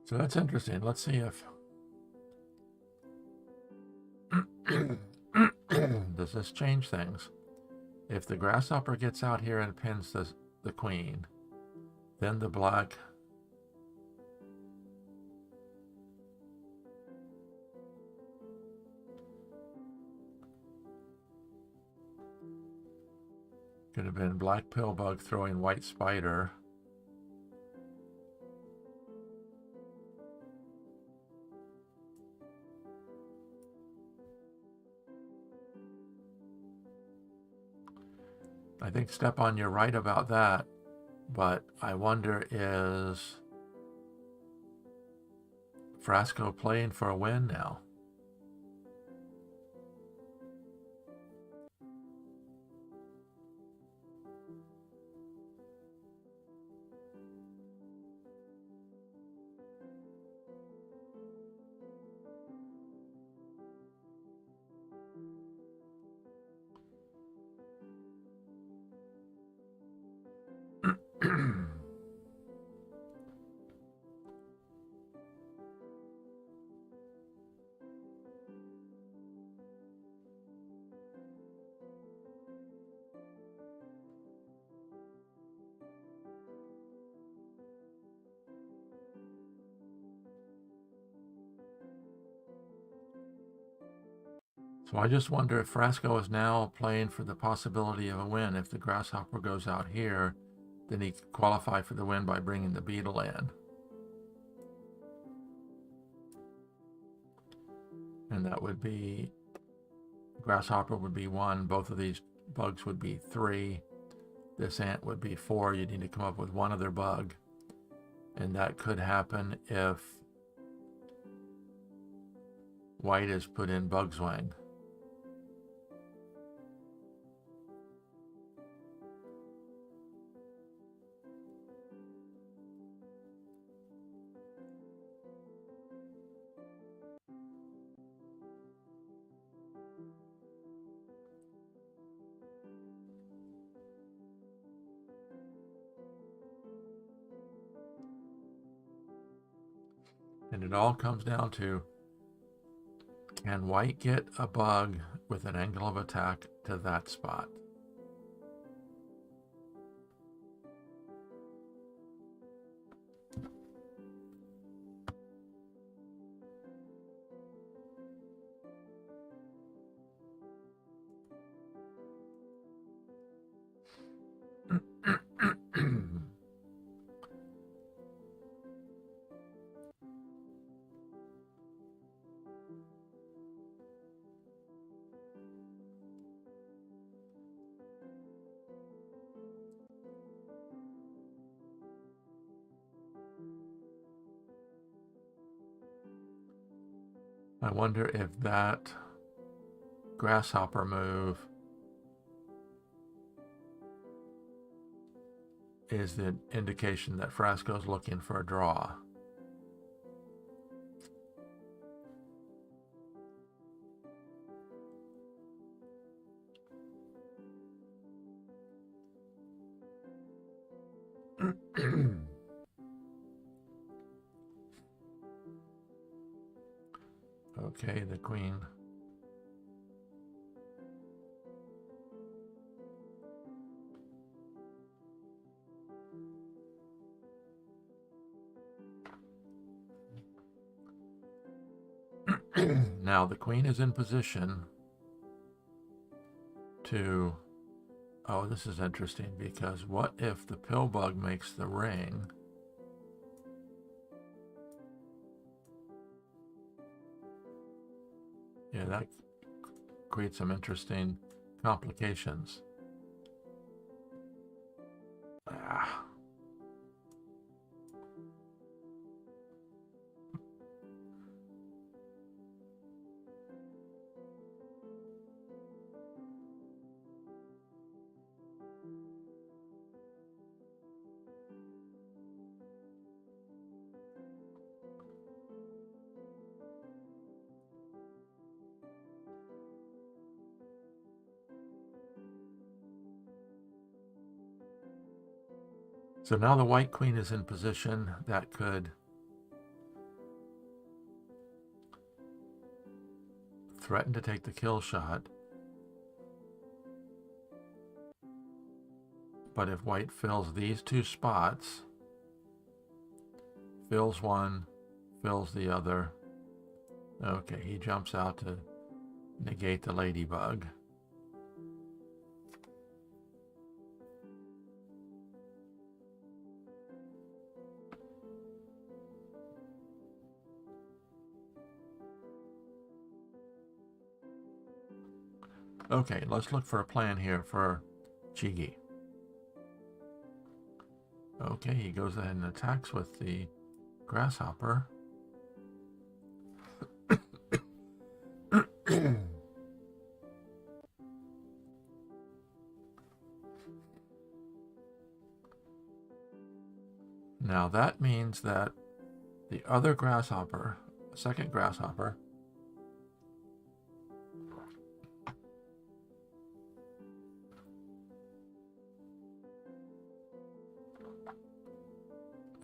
So that's interesting. Let's see if does this change things. If the grasshopper gets out here and pins the queen, then the black could have been black pillbug throwing white spider. I think, Stepan, you're right about that, but I wonder, is Frasco playing for a win now? So I just wonder if Frasco is now playing for the possibility of a win. If the grasshopper goes out here, then he could qualify for the win by bringing the beetle in. And that would be, grasshopper would be 1, both of these bugs would be 3, this ant would be 4. You need to come up with 1 other bug. And that could happen if white is put in bug's wing. And it all comes down to, can white get a bug with an angle of attack to that spot? I wonder if that grasshopper move is the indication that Frasco's looking for a draw. Okay, the queen. Now the queen is in position to Oh, this is interesting, because what if the pill bug makes the ring? Yeah, that creates some interesting complications. Ah. So now the white queen is in position that could threaten to take the kill shot. But if white fills these two spots, fills one, fills the other. Okay, he jumps out to negate the ladybug. Okay, let's look for a plan here for csigeee. Okay, he goes ahead and attacks with the grasshopper. Now that means that the other grasshopper, second grasshopper,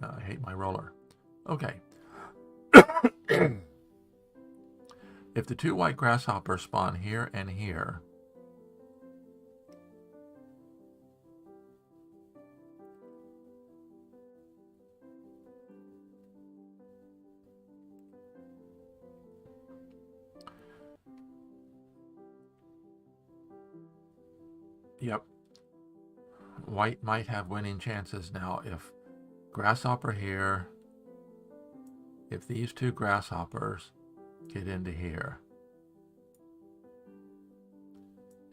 I hate my roller. Okay. If the two white grasshoppers spawn here and here, yep, white might have winning chances now if grasshopper here, if these two grasshoppers get into here,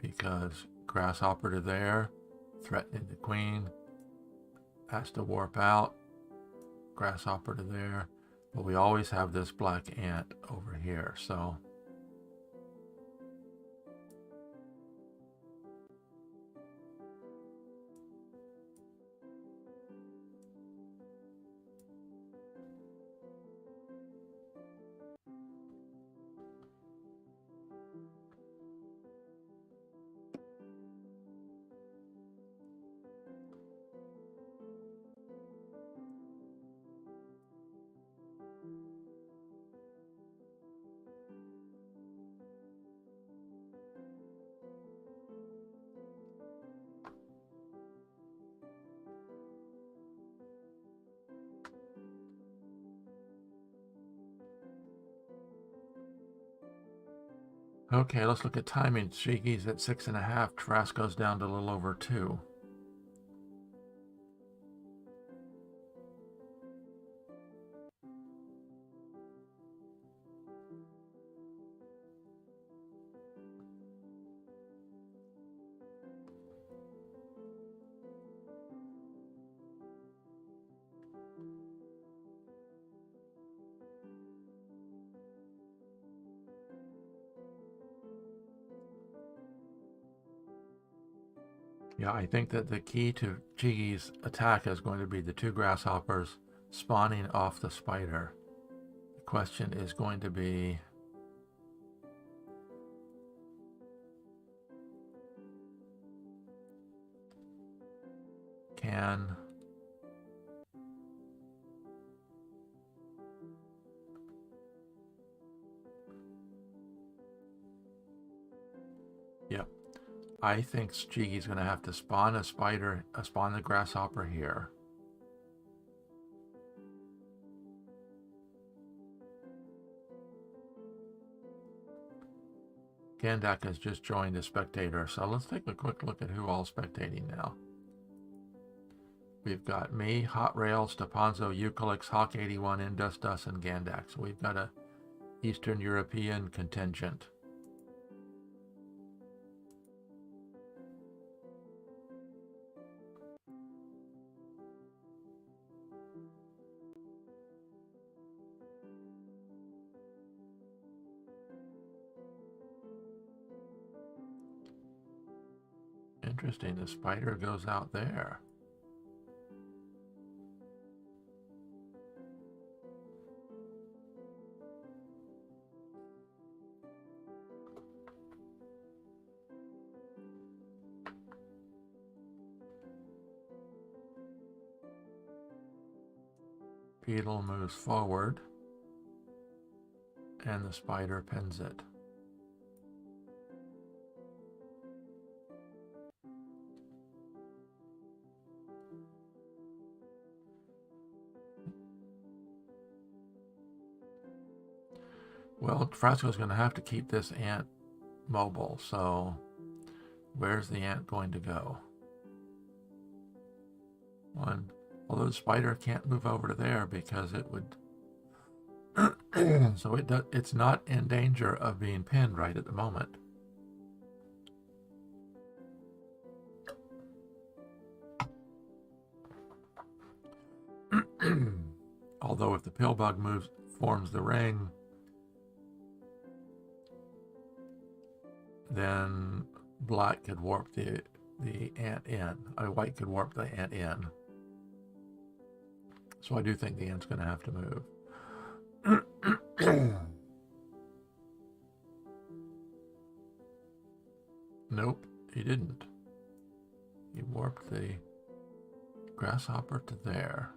because grasshopper to there, threatening the queen, has to warp out, grasshopper to there, but we always have this black ant over here, so okay, let's look at timing. csigee's at 6.5. Frasco's down to a little over 2. Yeah, I think that the key to csigee's attack is going to be the two grasshoppers spawning off the spider. The question is going to be, can yep, I think csigee's going to have to spawn a spider, spawn the grasshopper here. Gandak has just joined as spectator, so let's take a quick look at who all's spectating now. We've got me, Hot Rail, Stepanzo, Eucalyx, Hawk81, Industus, and Gandak. So we've got a Eastern European contingent. Interesting, the spider goes out there. Beetle moves forward, and the spider pins it. Well, Frasco's going to have to keep this ant mobile, so where's the ant going to go? Although the spider can't move over to there because it would... so it's not in danger of being pinned right at the moment. Although if the pillbug forms the ring, then black could warp the ant in. White could warp the ant in. So I do think the ant's going to have to move. Nope, he didn't. He warped the grasshopper to there.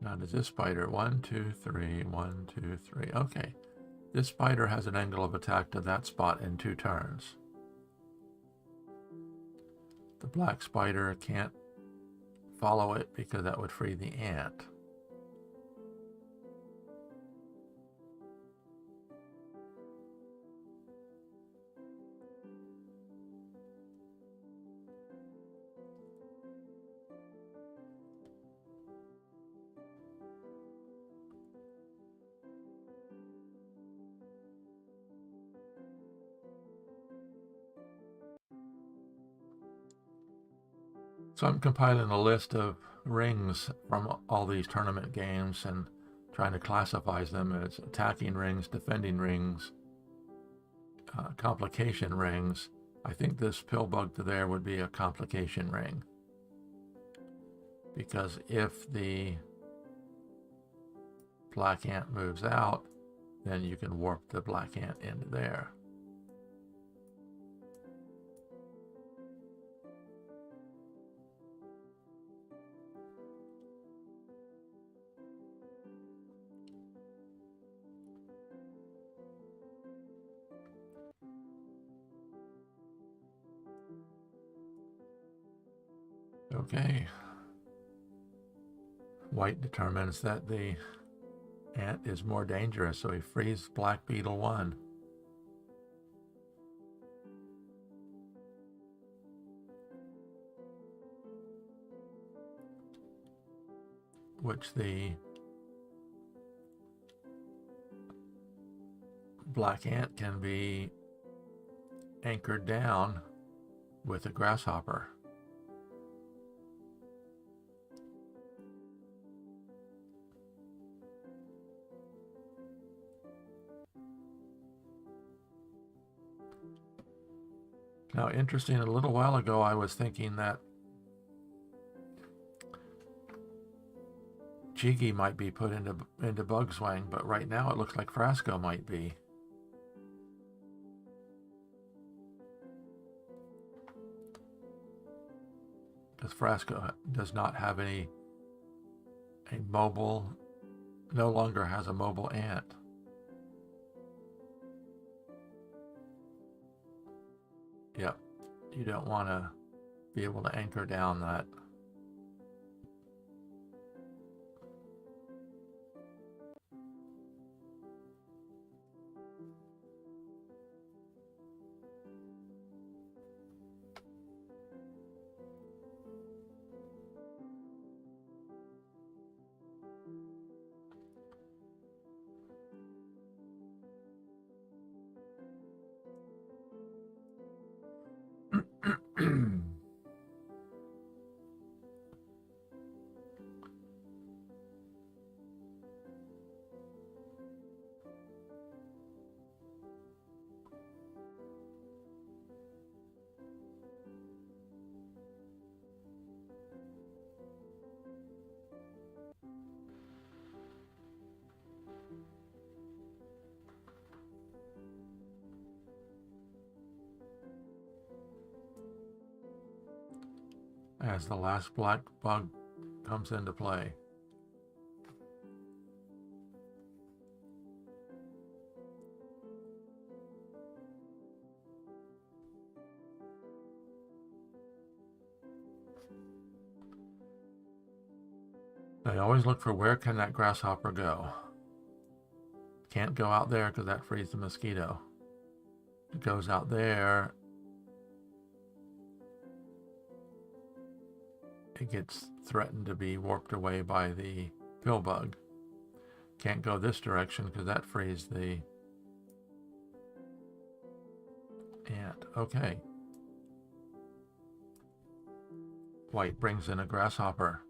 Now does this spider, 1, 2, 3, 1, 2, 3. Okay, this spider has an angle of attack to that spot in 2 turns. The black spider can't follow it because that would free the ant. So I'm compiling a list of rings from all these tournament games and trying to classify them as attacking rings, defending rings, complication rings. I think this pillbug to there would be a complication ring. Because if the black ant moves out, then you can warp the black ant into there. Okay. White determines that the ant is more dangerous, so he frees Black Beetle 1. Which the black ant can be anchored down with a grasshopper. Now, interesting, a little while ago I was thinking that csigeee might be put into Bugswang, but right now it looks like Frasco might be. because Frasco does not have a mobile, no longer has a mobile ant. Yep, you don't want to be able to anchor down that. As the last black bug comes into play. I always look for where can that grasshopper go. Can't go out there because that frees the mosquito. It goes out there, it gets threatened to be warped away by the pill bug. Can't go this direction because that frees the ant. Okay. White brings in a grasshopper.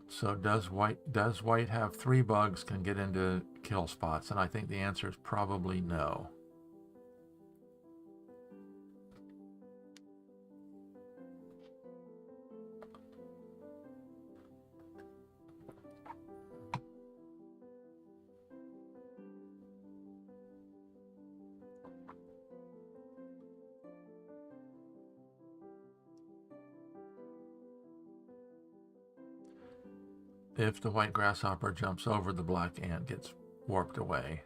So does white have 3 bugs can get into kill spots? And I think the answer is probably no. If the white grasshopper jumps over, the black ant gets warped away.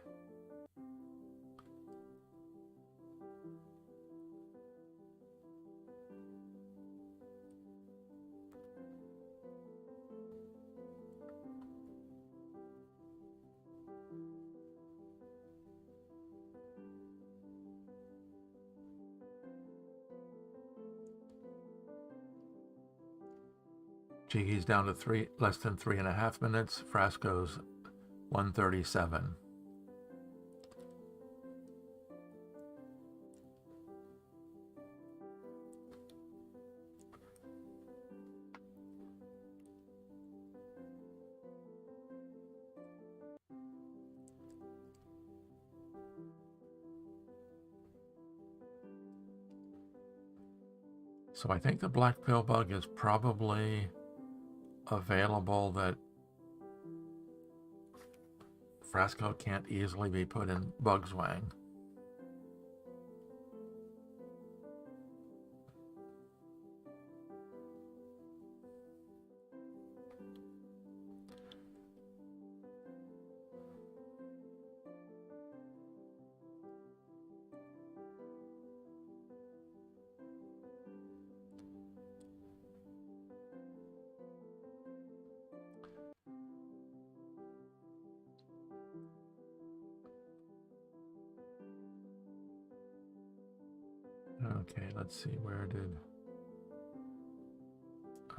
Csigee's down to less than 3.5 minutes. Frasco's 1:37. So I think the black pill bug is probably available, that Frasco can't easily be put in Bug's Wang. Okay, let's see, where did...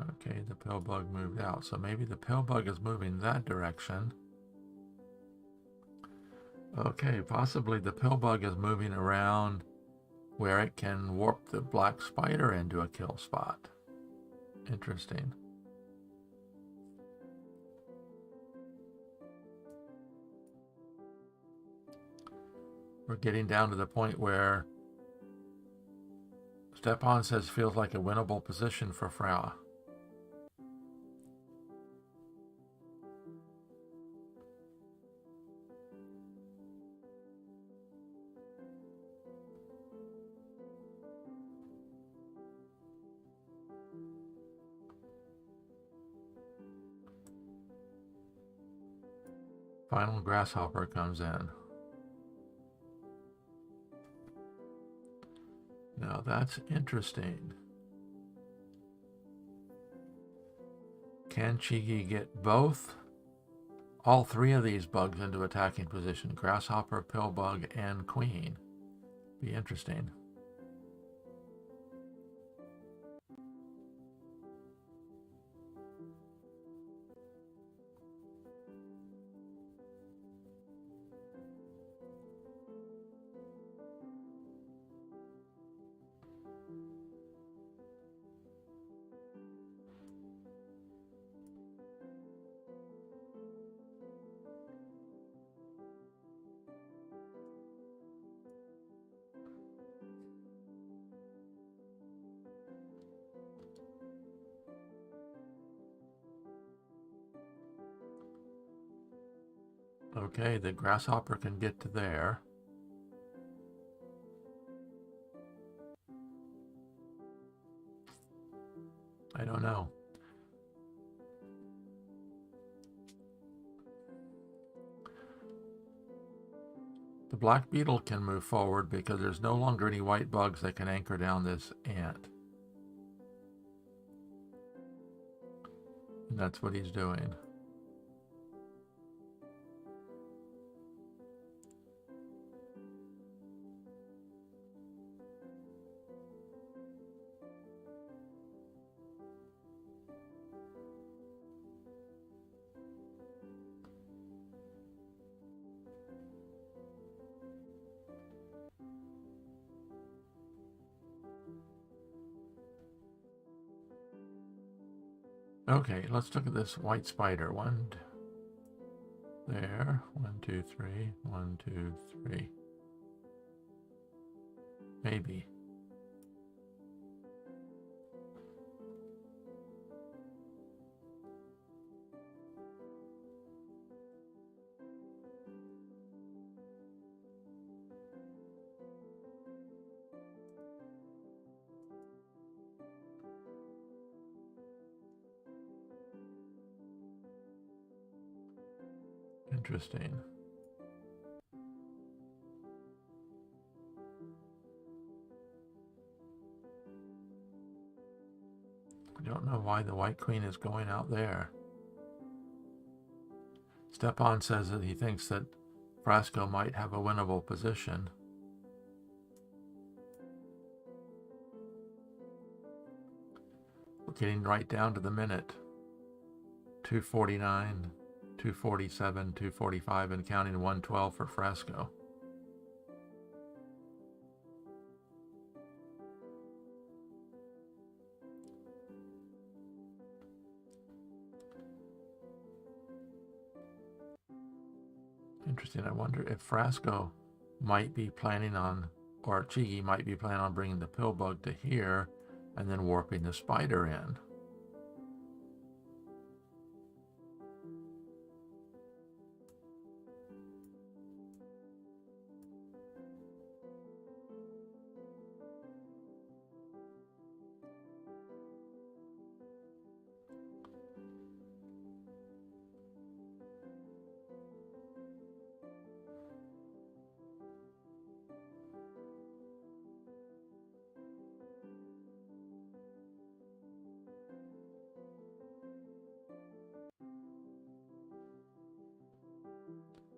Okay, the pill bug moved out. So maybe the pill bug is moving that direction. Okay, possibly the pill bug is moving around where it can warp the black spider into a kill spot. Interesting. We're getting down to the point where Stepan says feels like a winnable position for Fra. Final grasshopper comes in. Now that's interesting. Can csigeee get both? All three of these bugs into attacking position. Grasshopper, pillbug, and queen. Be interesting. Okay, the grasshopper can get to there. I don't know. The black beetle can move forward because there's no longer any white bugs that can anchor down this ant. And that's what he's doing. Okay, let's look at this white spider. One, there. 1, 2, 3. 1, 2, 3. Maybe. Interesting. I don't know why the white queen is going out there. Stepan says that he thinks that Frasco might have a winnable position. We're getting right down to the minute. 2:49, 2:47, 2:45, and counting 1:12 for Frasco. Interesting. I wonder if Frasco might be planning on, or csigeee might be planning on bringing the pillbug to here and then warping the spider in.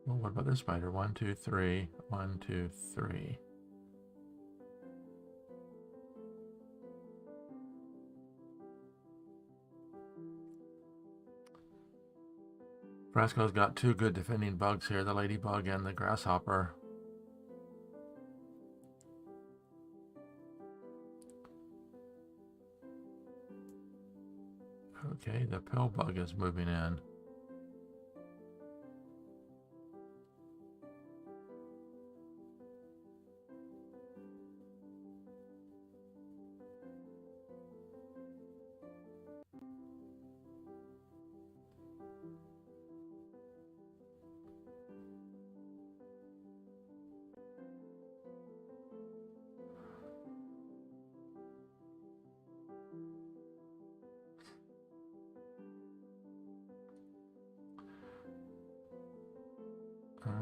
Well, what about this spider? 1, 2, 3. 1, 2, 3. Frasco's got two good defending bugs here, the ladybug and the grasshopper. Okay, the pill bug is moving in.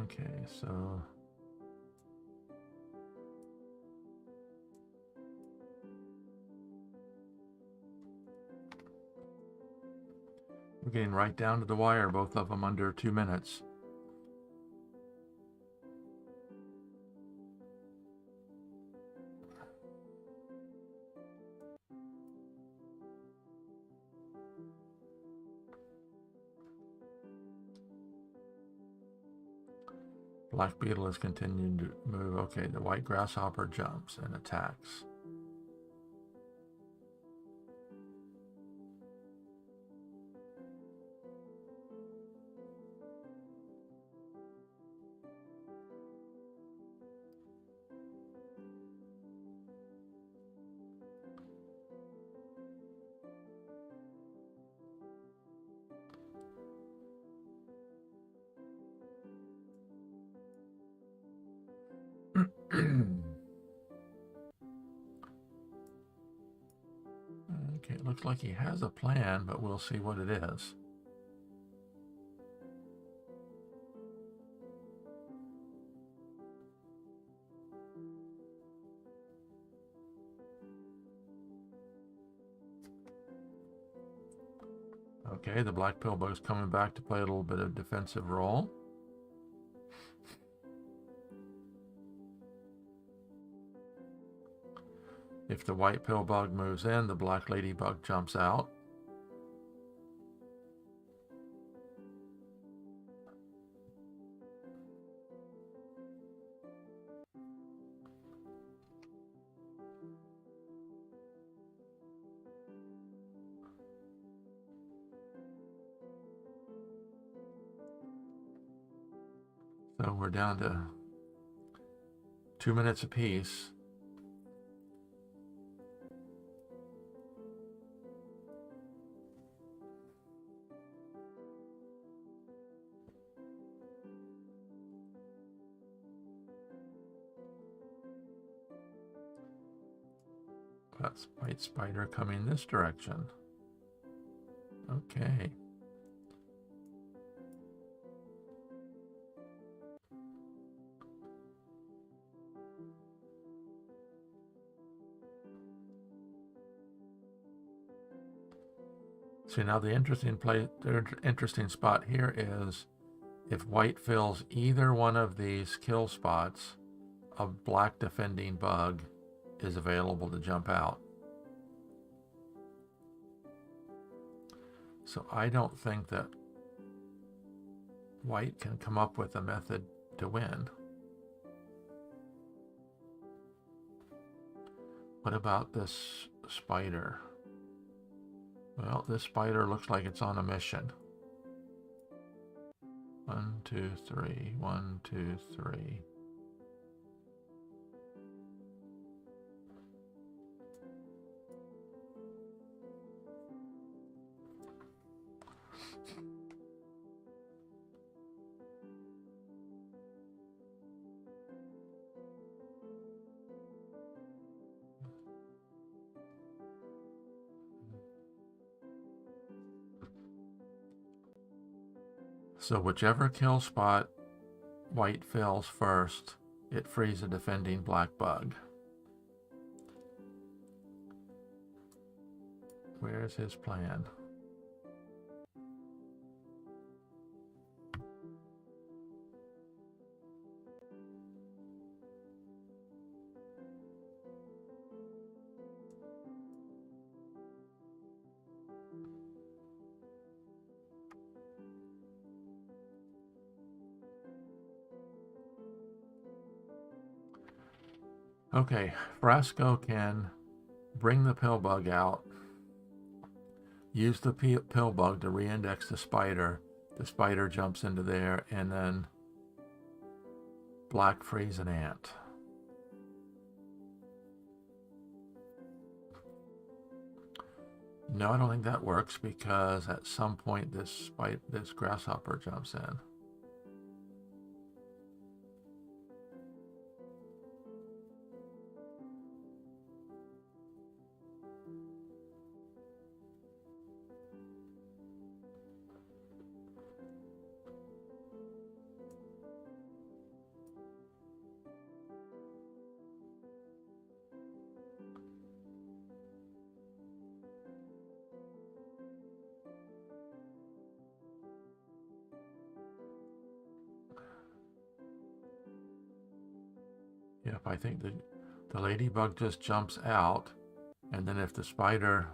Okay, so we're getting right down to the wire, both of them under 2 minutes. Black beetle is continuing to move. Okay, the white grasshopper jumps and attacks. Okay, it looks like he has a plan, but we'll see what it is. Okay, the black pillbug's coming back to play a little bit of defensive role. If the white pillbug moves in, the black ladybug jumps out. So we're down to 2 minutes apiece. That's white spider coming this direction. Okay. See, now the interesting spot here is if white fills either one of these kill spots, a black defending bug is available to jump out. So I don't think that white can come up with a method to win. What about this spider? Well, this spider looks like it's on a mission. 1, 2, 3. 1, 2, 3. So whichever kill spot white fills first, it frees a defending black bug. Where's his plan? Okay, Frasco can bring the pill bug out, use the pill bug to reindex the spider. The spider jumps into there, and then black frees an ant. No, I don't think that works, because at some point this grasshopper jumps in. Yep, I think the ladybug just jumps out, and then if the spider...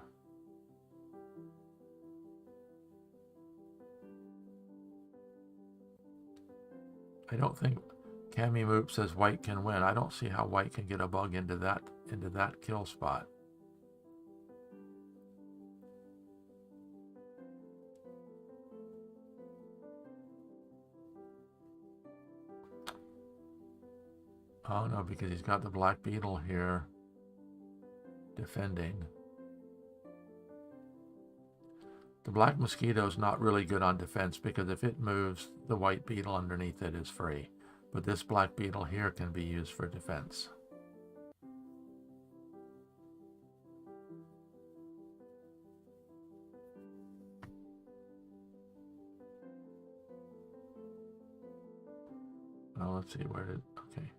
I don't think Cammy Moop says white can win. I don't see how white can get a bug into that kill spot. Oh no, because he's got the black beetle here defending. The black mosquito is not really good on defense, because if it moves, the white beetle underneath it is free. But this black beetle here can be used for defense. Oh, let's see, where did... Okay.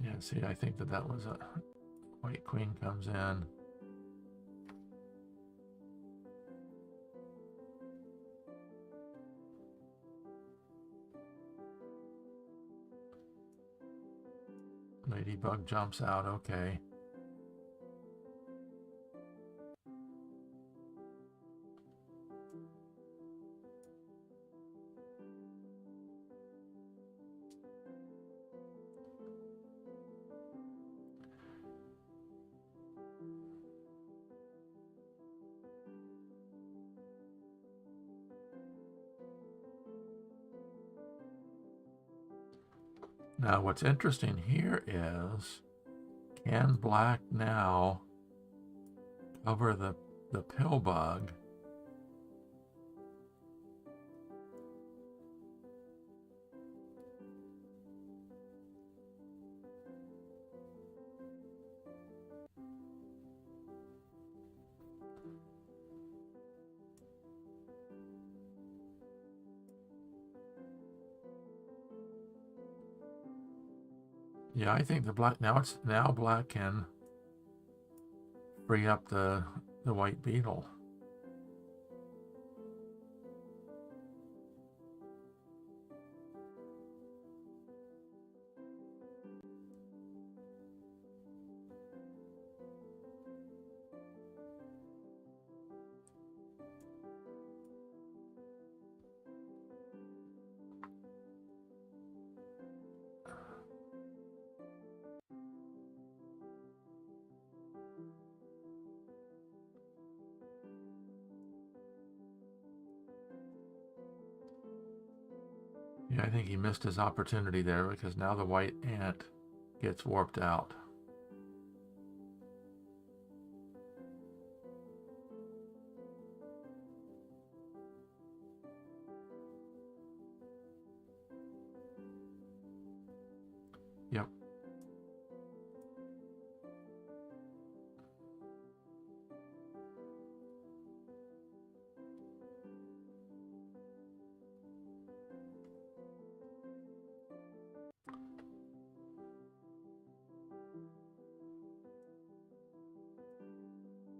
Yeah, see, I think that was a... White queen comes in. Ladybug jumps out, okay. Now, what's interesting here is, can black now cover the pill bug? Yeah, I think the black now black can free up the white beetle. Yeah, I think he missed his opportunity there, because now the white ant gets warped out. Yep.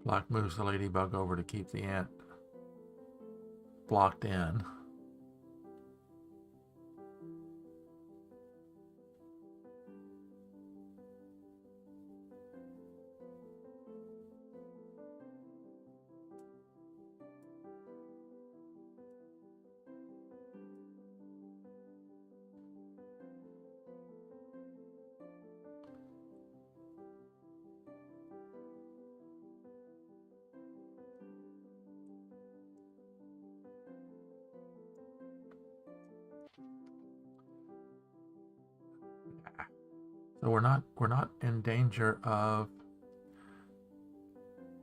Black moves the ladybug over to keep the ant blocked in. So we're not in danger of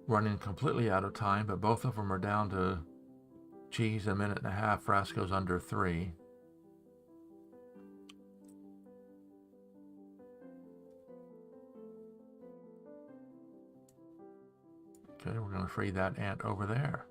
running completely out of time, but both of them are down to cheese a minute and a half. Frasco's under 3. Okay, we're going to free that ant over there.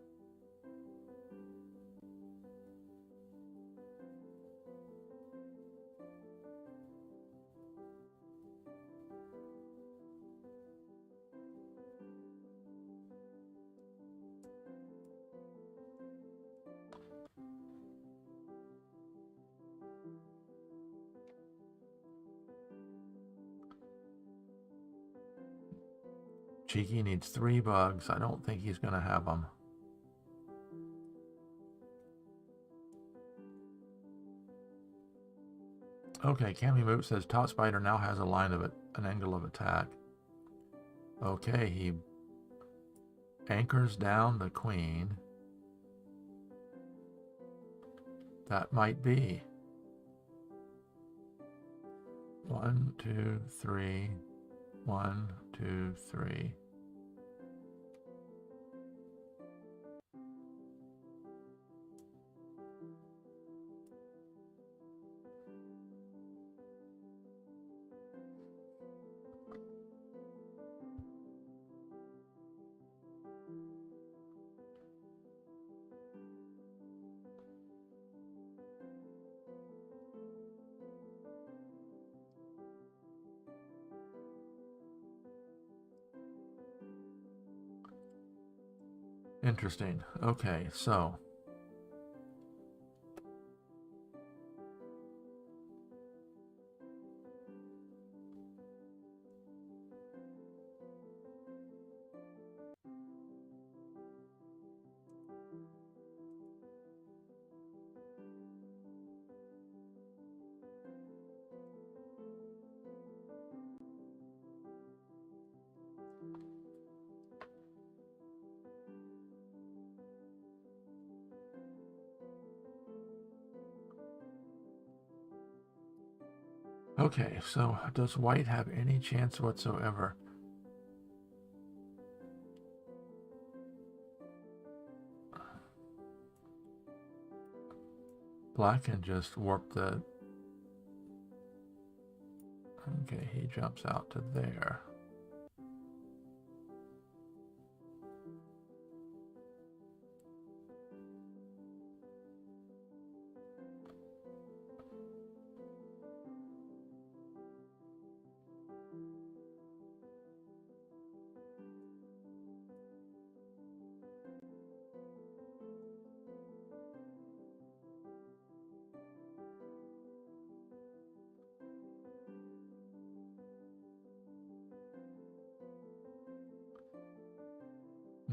Cheeky needs 3 bugs. I don't think he's going to have them. Okay, Cammy Moot says Top Spider now has a line of an angle of attack. Okay, he anchors down the queen. That might be 1, 2, 3. 1, 2, 3. Interesting. Okay, so okay, so does white have any chance whatsoever? Black can just warp the... Okay, he jumps out to there.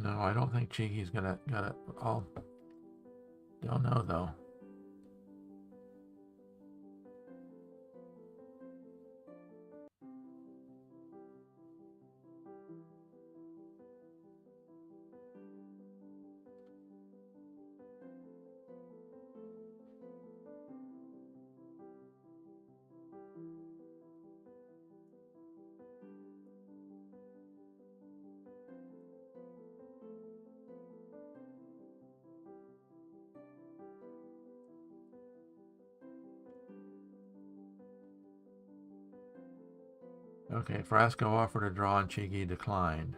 No, I don't think Cheeky's got it. Oh, don't know though. Okay, Frasco offered a draw and Cheeky declined.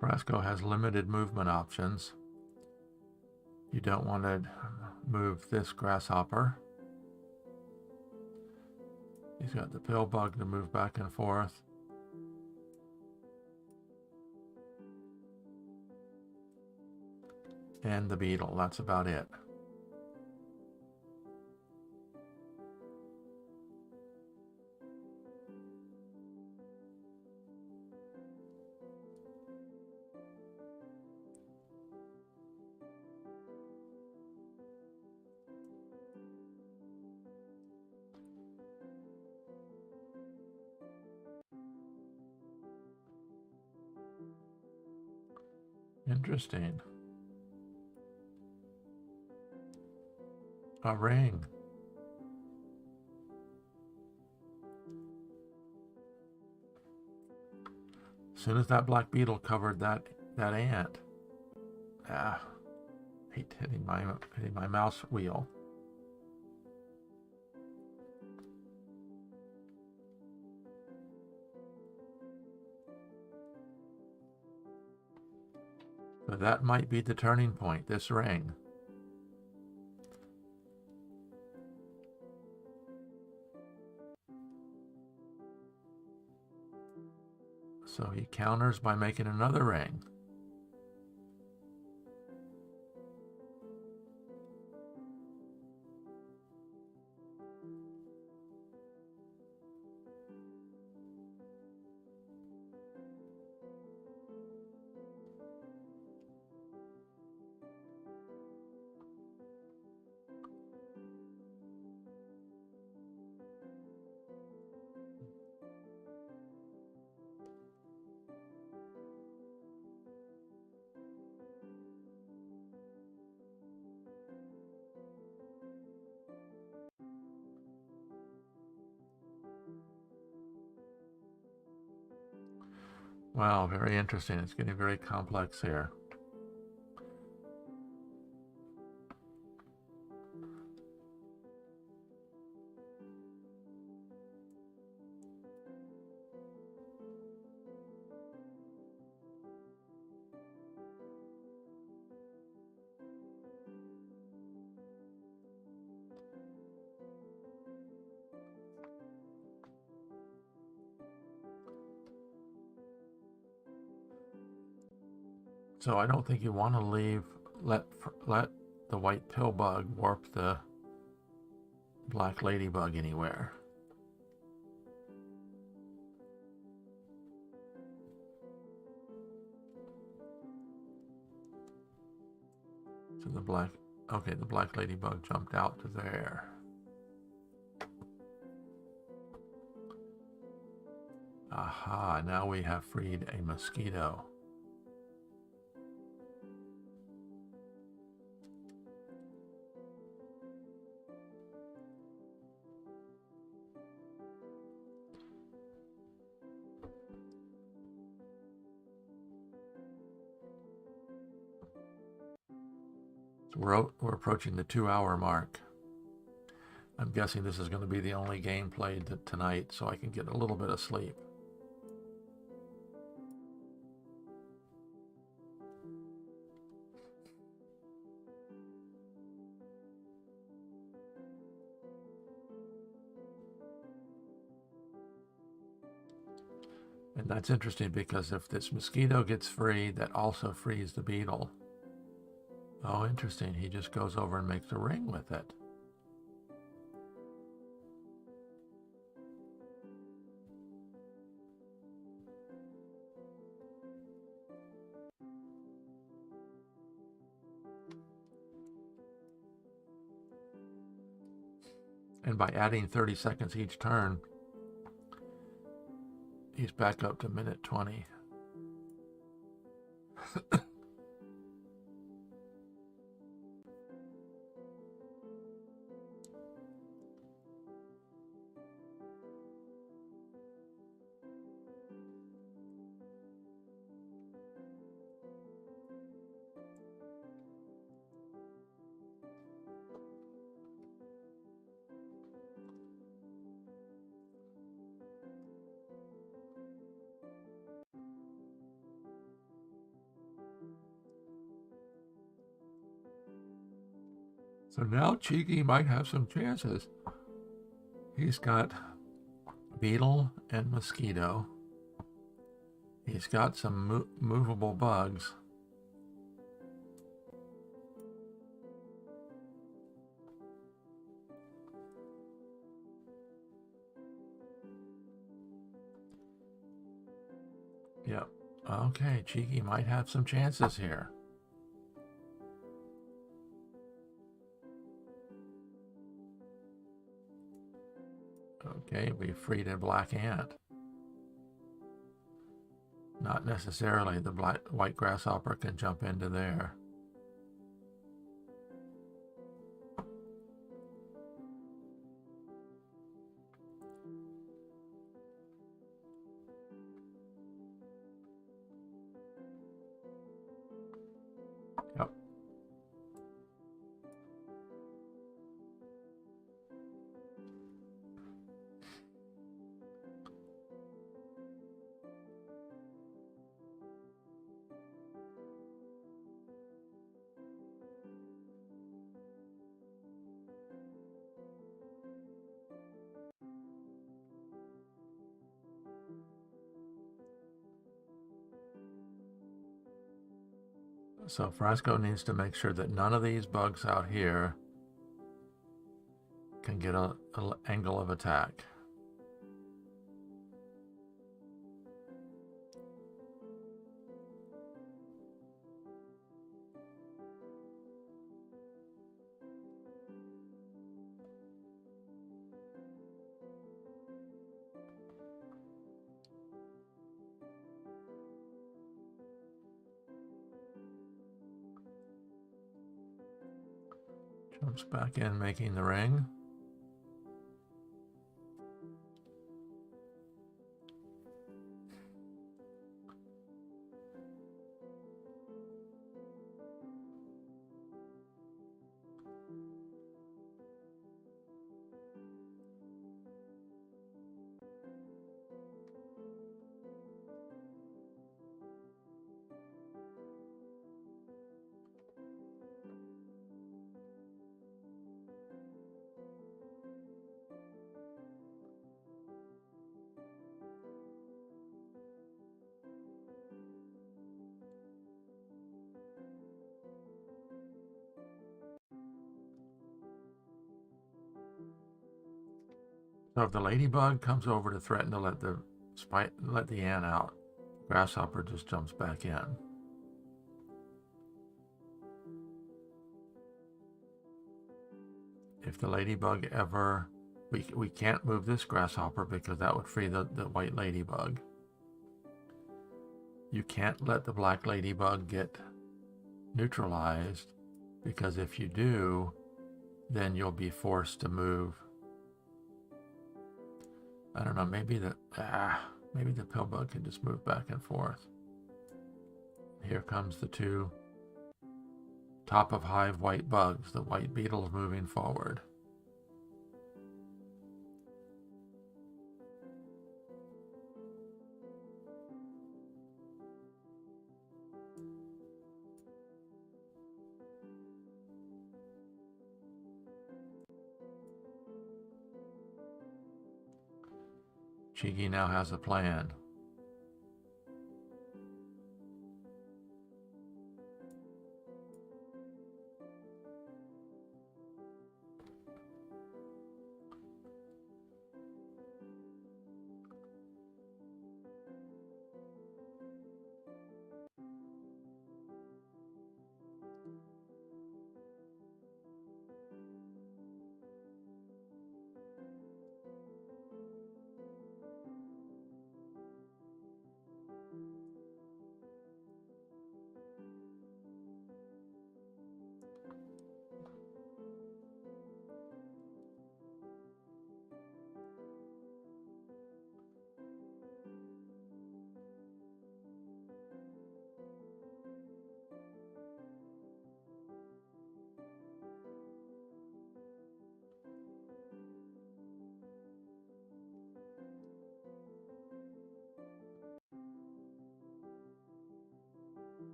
Frasco has limited movement options. You don't want to move this grasshopper. He's got the pill bug to move back and forth. And the beetle, that's about it. Interesting. A ring. As soon as that black beetle covered that ant, hate hitting my mouse wheel. So that might be the turning point, this ring. So he counters by making another ring. Wow, very interesting. It's getting very complex here. So I don't think you want to let the white pill bug warp the black ladybug anywhere. So the black ladybug jumped out to there. Aha, now we have freed a mosquito. So we're approaching the 2-hour mark. I'm guessing this is going to be the only game played tonight, so I can get a little bit of sleep. And that's interesting because if this mosquito gets free, that also frees the beetle. Oh, interesting. He just goes over and makes a ring with it. And by adding 30 seconds each turn, he's back up to minute 20. So now csigeee might have some chances. He's got beetle and mosquito. He's got some movable bugs. Yep. Okay, csigeee might have some chances here. Okay, we freed a black ant. Not necessarily. The white grasshopper can jump into there. Yep. So Frasco needs to make sure that none of these bugs out here can get an angle of attack. Jumps back in, making the ring. So if the ladybug comes over to threaten to let the ant out, grasshopper just jumps back in. If the ladybug ever, we can't move this grasshopper because that would free the white ladybug. You can't let the black ladybug get neutralized, because if you do, then you'll be forced to move. I don't know, maybe the pill bug can just move back and forth. Here comes the two top of hive white bugs, the white beetles moving forward. Csigeee now has a plan.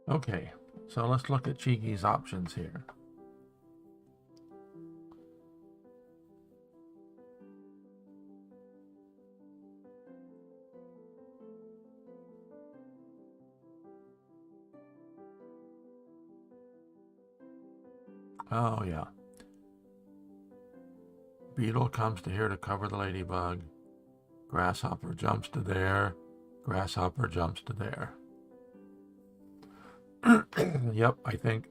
Okay, so let's look at Csigee's options here. Oh yeah. Beetle comes to here to cover the ladybug. Grasshopper jumps to there. Grasshopper jumps to there. Yep, I think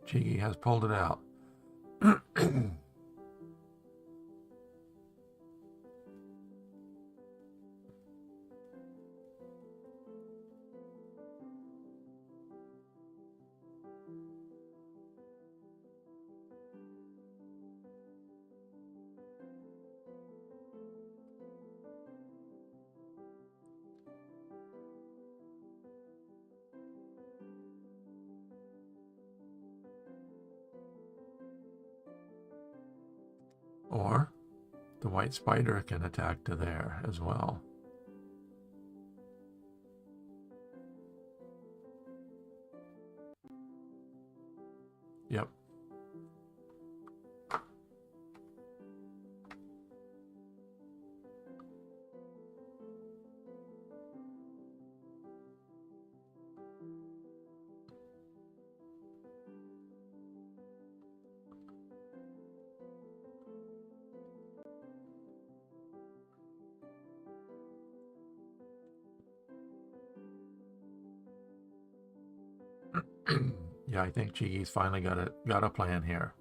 Csigeee has pulled it out. The white spider can attack to there as well. Yep. Yeah, I think csigee's finally got a plan here.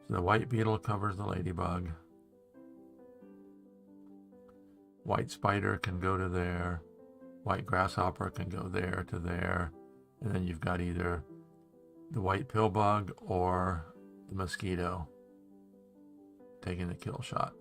So the white beetle covers the ladybug. White spider can go to there. White grasshopper can go there to there. And then you've got either the white pill bug or the mosquito taking the kill shot.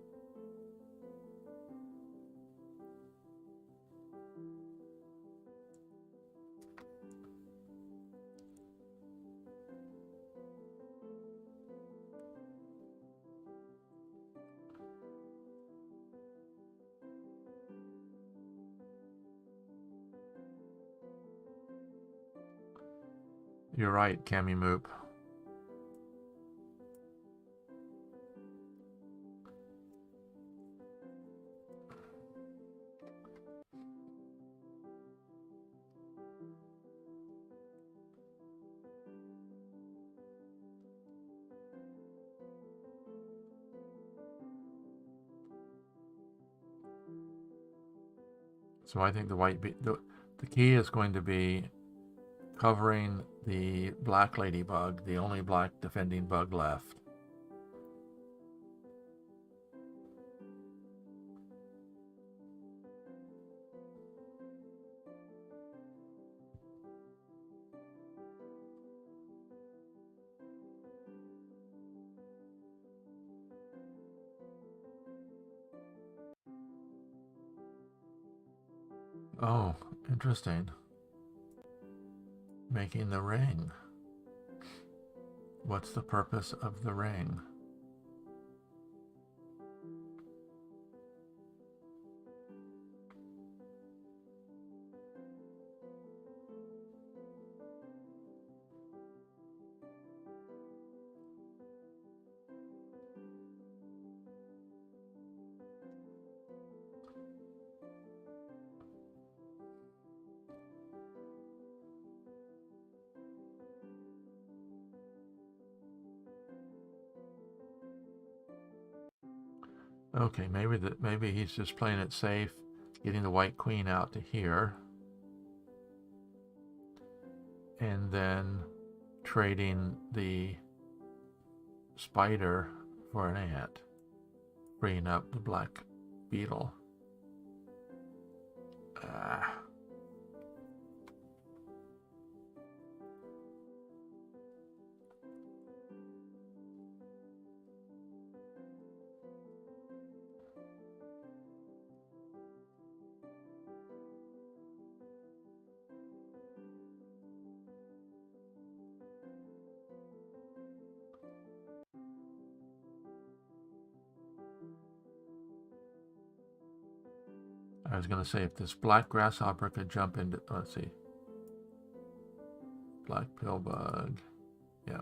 You're right, Cammy Moop. So I think the key is going to be covering the black ladybug, the only black defending bug left. Oh, interesting. Making the ring. What's the purpose of the ring? Okay, maybe he's just playing it safe, getting the white queen out to here, and then trading the spider for an ant, freeing up the black beetle. I was going to say, if this black grasshopper could jump into, let's see, black pill bug, yeah.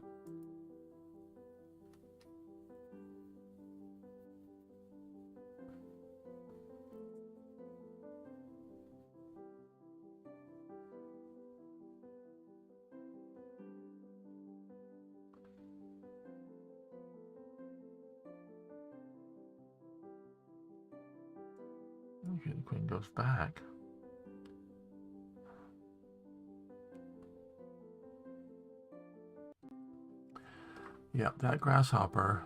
Okay, the queen goes back. Yeah, that grasshopper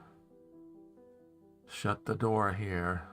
shut the door here.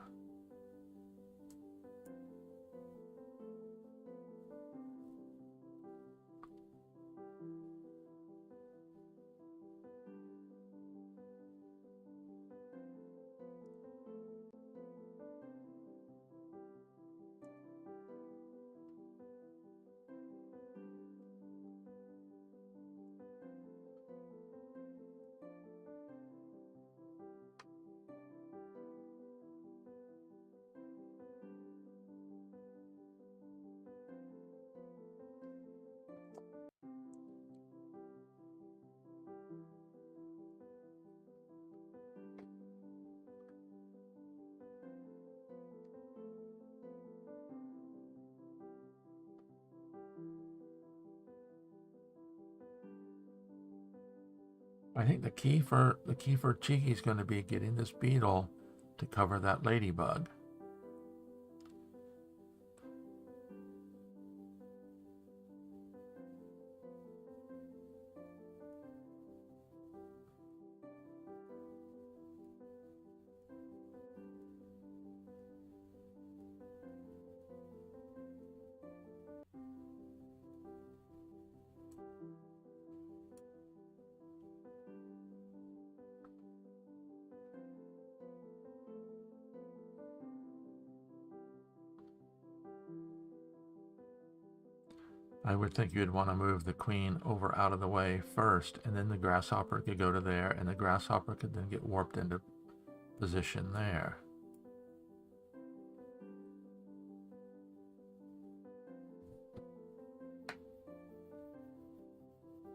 I think the key for csigeee is going to be getting this beetle to cover that ladybug. I would think you'd want to move the queen over out of the way first, and then the grasshopper could go to there, and the grasshopper could then get warped into position there.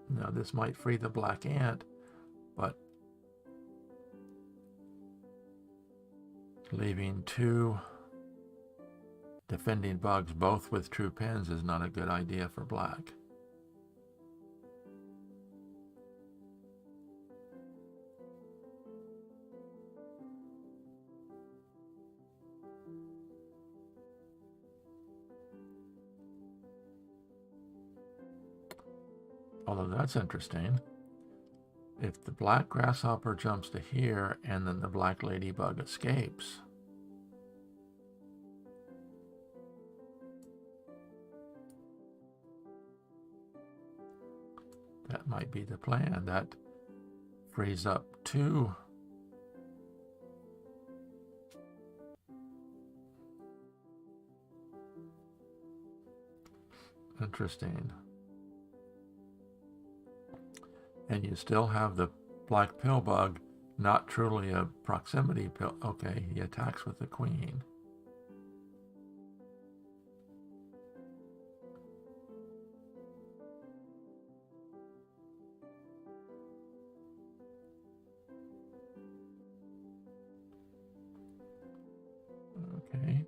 Now this might free the black ant, but leaving two defending bugs, both with true pins, is not a good idea for black. Although that's interesting. If the black grasshopper jumps to here and then the black ladybug escapes, that might be the plan. That frees up two. Interesting. And you still have the black pill bug, not truly a proximity pill. Okay, he attacks with the queen. Okay.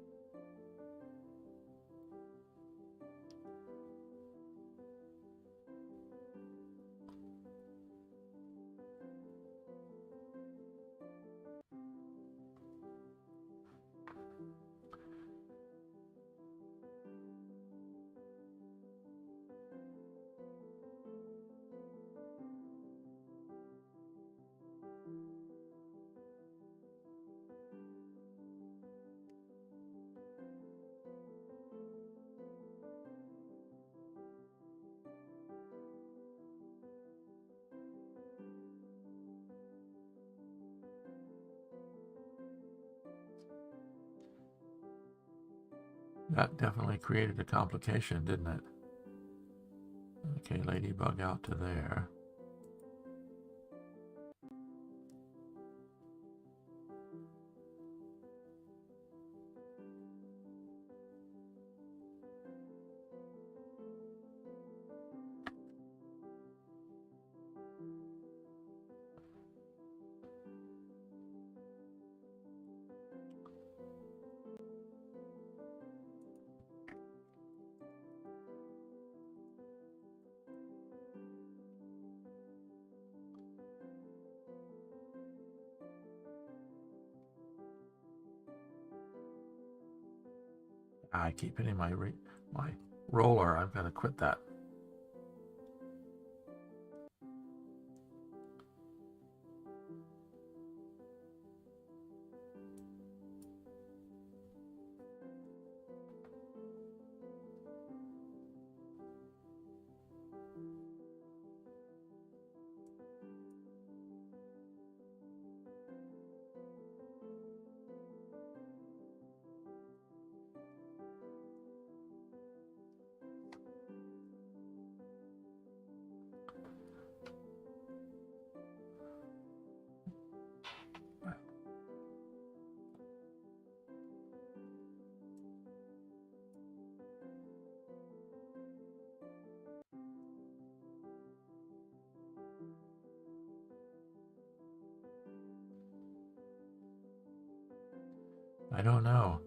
That definitely created a complication, didn't it? Okay, ladybug out to there. I keep hitting my roller. I'm going to quit that. I don't know.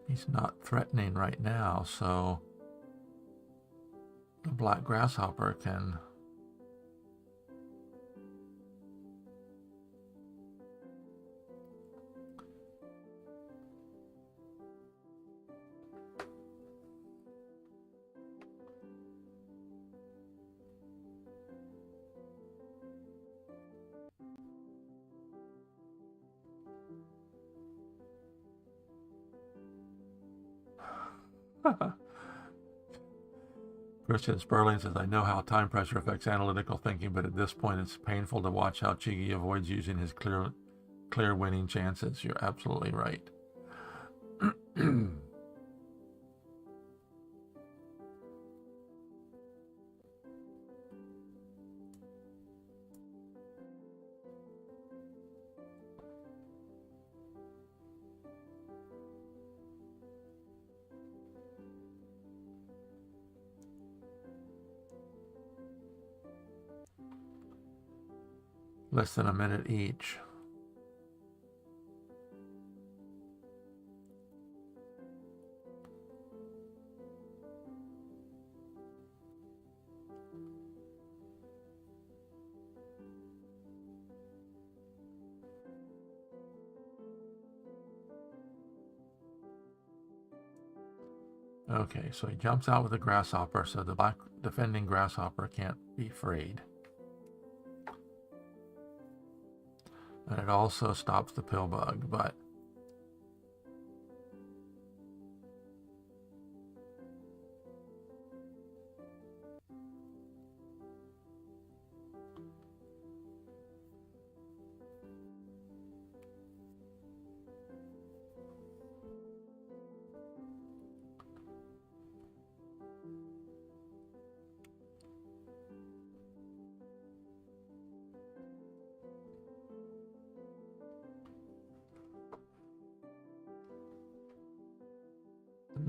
He's not threatening right now, so the black grasshopper can Christian Sperling says, I know how time pressure affects analytical thinking, but at this point it's painful to watch how csigeee avoids using his clear winning chances. You're absolutely right. Less than a minute each. Okay, so he jumps out with the grasshopper, so the black defending grasshopper can't be freed. And it also stops the pill bug, but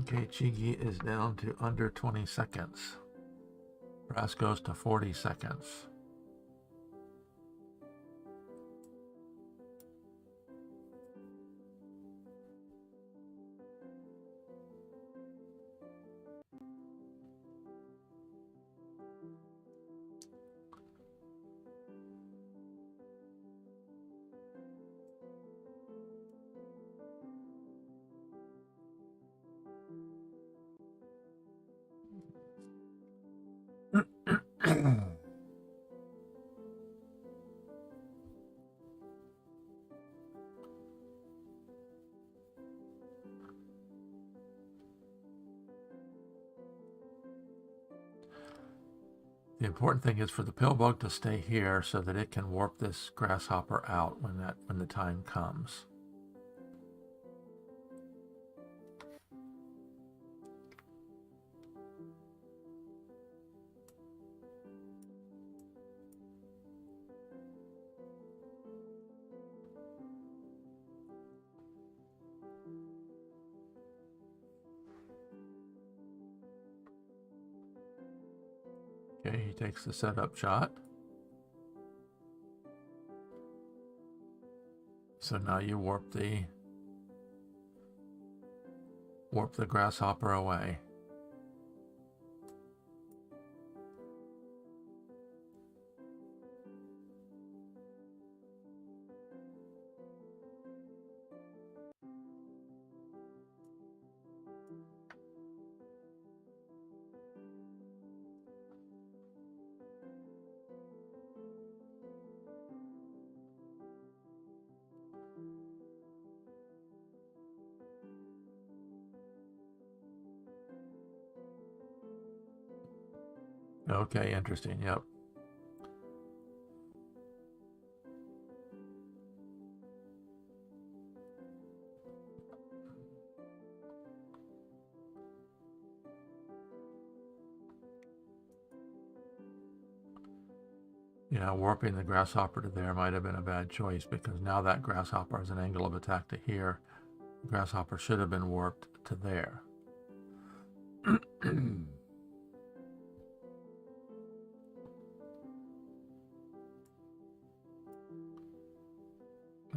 okay, csigeee is down to under 20 seconds. Frasco's to 40 seconds. The important thing is for the pill bug to stay here so that it can warp this grasshopper out when the time comes. Okay, he takes the setup shot. So now you warp the grasshopper away. Okay, interesting. Yep. Yeah, warping the grasshopper to there might have been a bad choice because now that grasshopper has an angle of attack to here. The grasshopper should have been warped to there.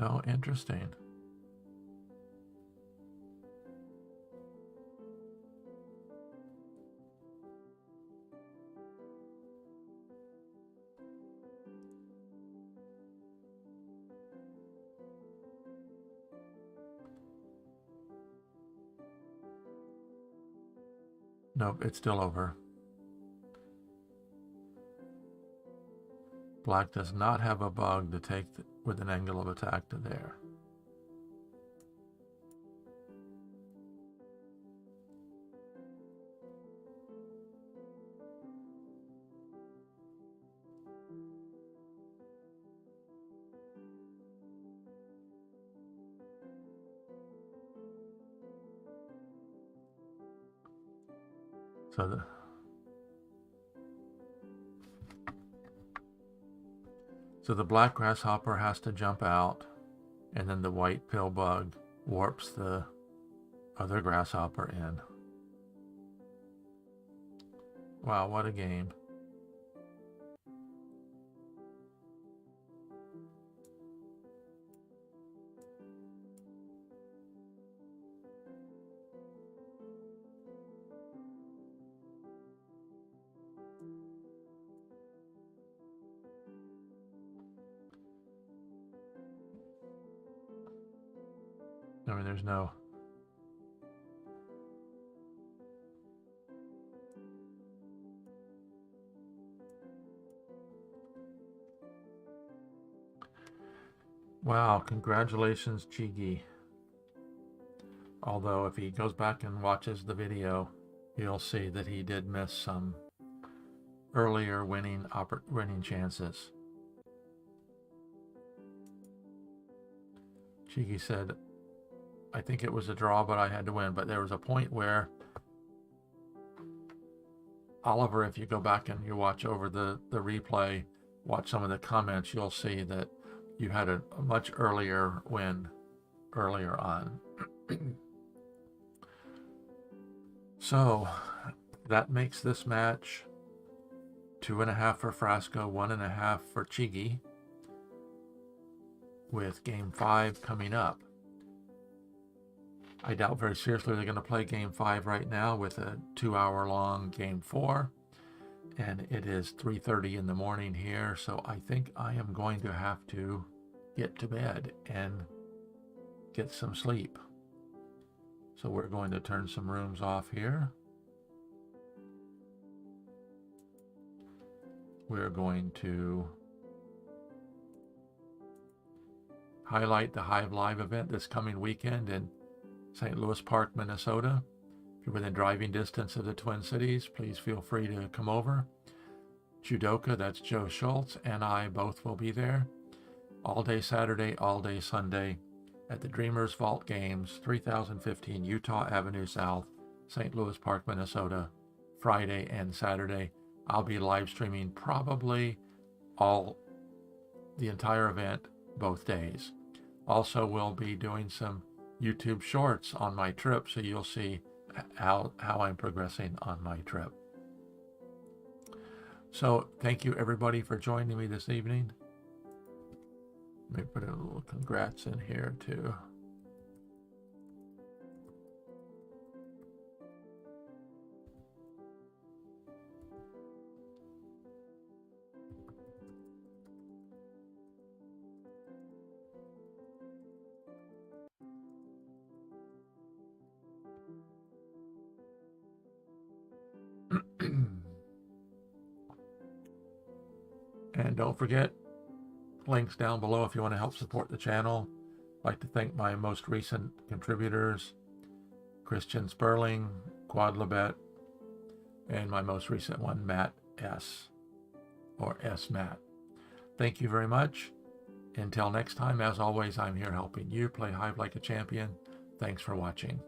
Oh, interesting. Nope, it's still over. Black does not have a bug to take with an angle of attack to there. So the black grasshopper has to jump out, and then the white pill bug warps the other grasshopper in. Wow, what a game. I mean, there's no... Wow, congratulations, csigeee. Although if he goes back and watches the video, you'll see that he did miss some earlier winning chances. csigeee said, I think it was a draw, but I had to win. But there was a point where Oliver, if you go back and you watch over the replay, watch some of the comments, you'll see that you had a much earlier win earlier on. So that makes this match 2.5 for Frasco, 1.5 for csigeee, with Game 5 coming up. I doubt very seriously they're going to play Game 5 right now with a 2-hour-long Game 4. And it is 3:30 in the morning here, so I think I am going to have to get to bed and get some sleep. So we're going to turn some rooms off here. We're going to highlight the Hive Live event this coming weekend in St. Louis Park, Minnesota. If you're within driving distance of the Twin Cities, please feel free to come over. Judoka, that's Joe Schultz, and I both will be there all day Saturday, all day Sunday at the Dreamers Vault Games, 3015 Utah Avenue South, St. Louis Park, Minnesota, Friday and Saturday. I'll be live streaming probably the entire event both days. Also, we'll be doing some YouTube shorts on my trip, so you'll see how I'm progressing on my trip. So thank you everybody for joining me this evening. Let me put a little congrats in here too. And don't forget, links down below if you want to help support the channel. I'd like to thank my most recent contributors, Christian Sperling, Quad Labette, and my most recent one, Matt S. or S. Matt. Thank you very much. Until next time, as always, I'm here helping you play Hive like a champion. Thanks for watching.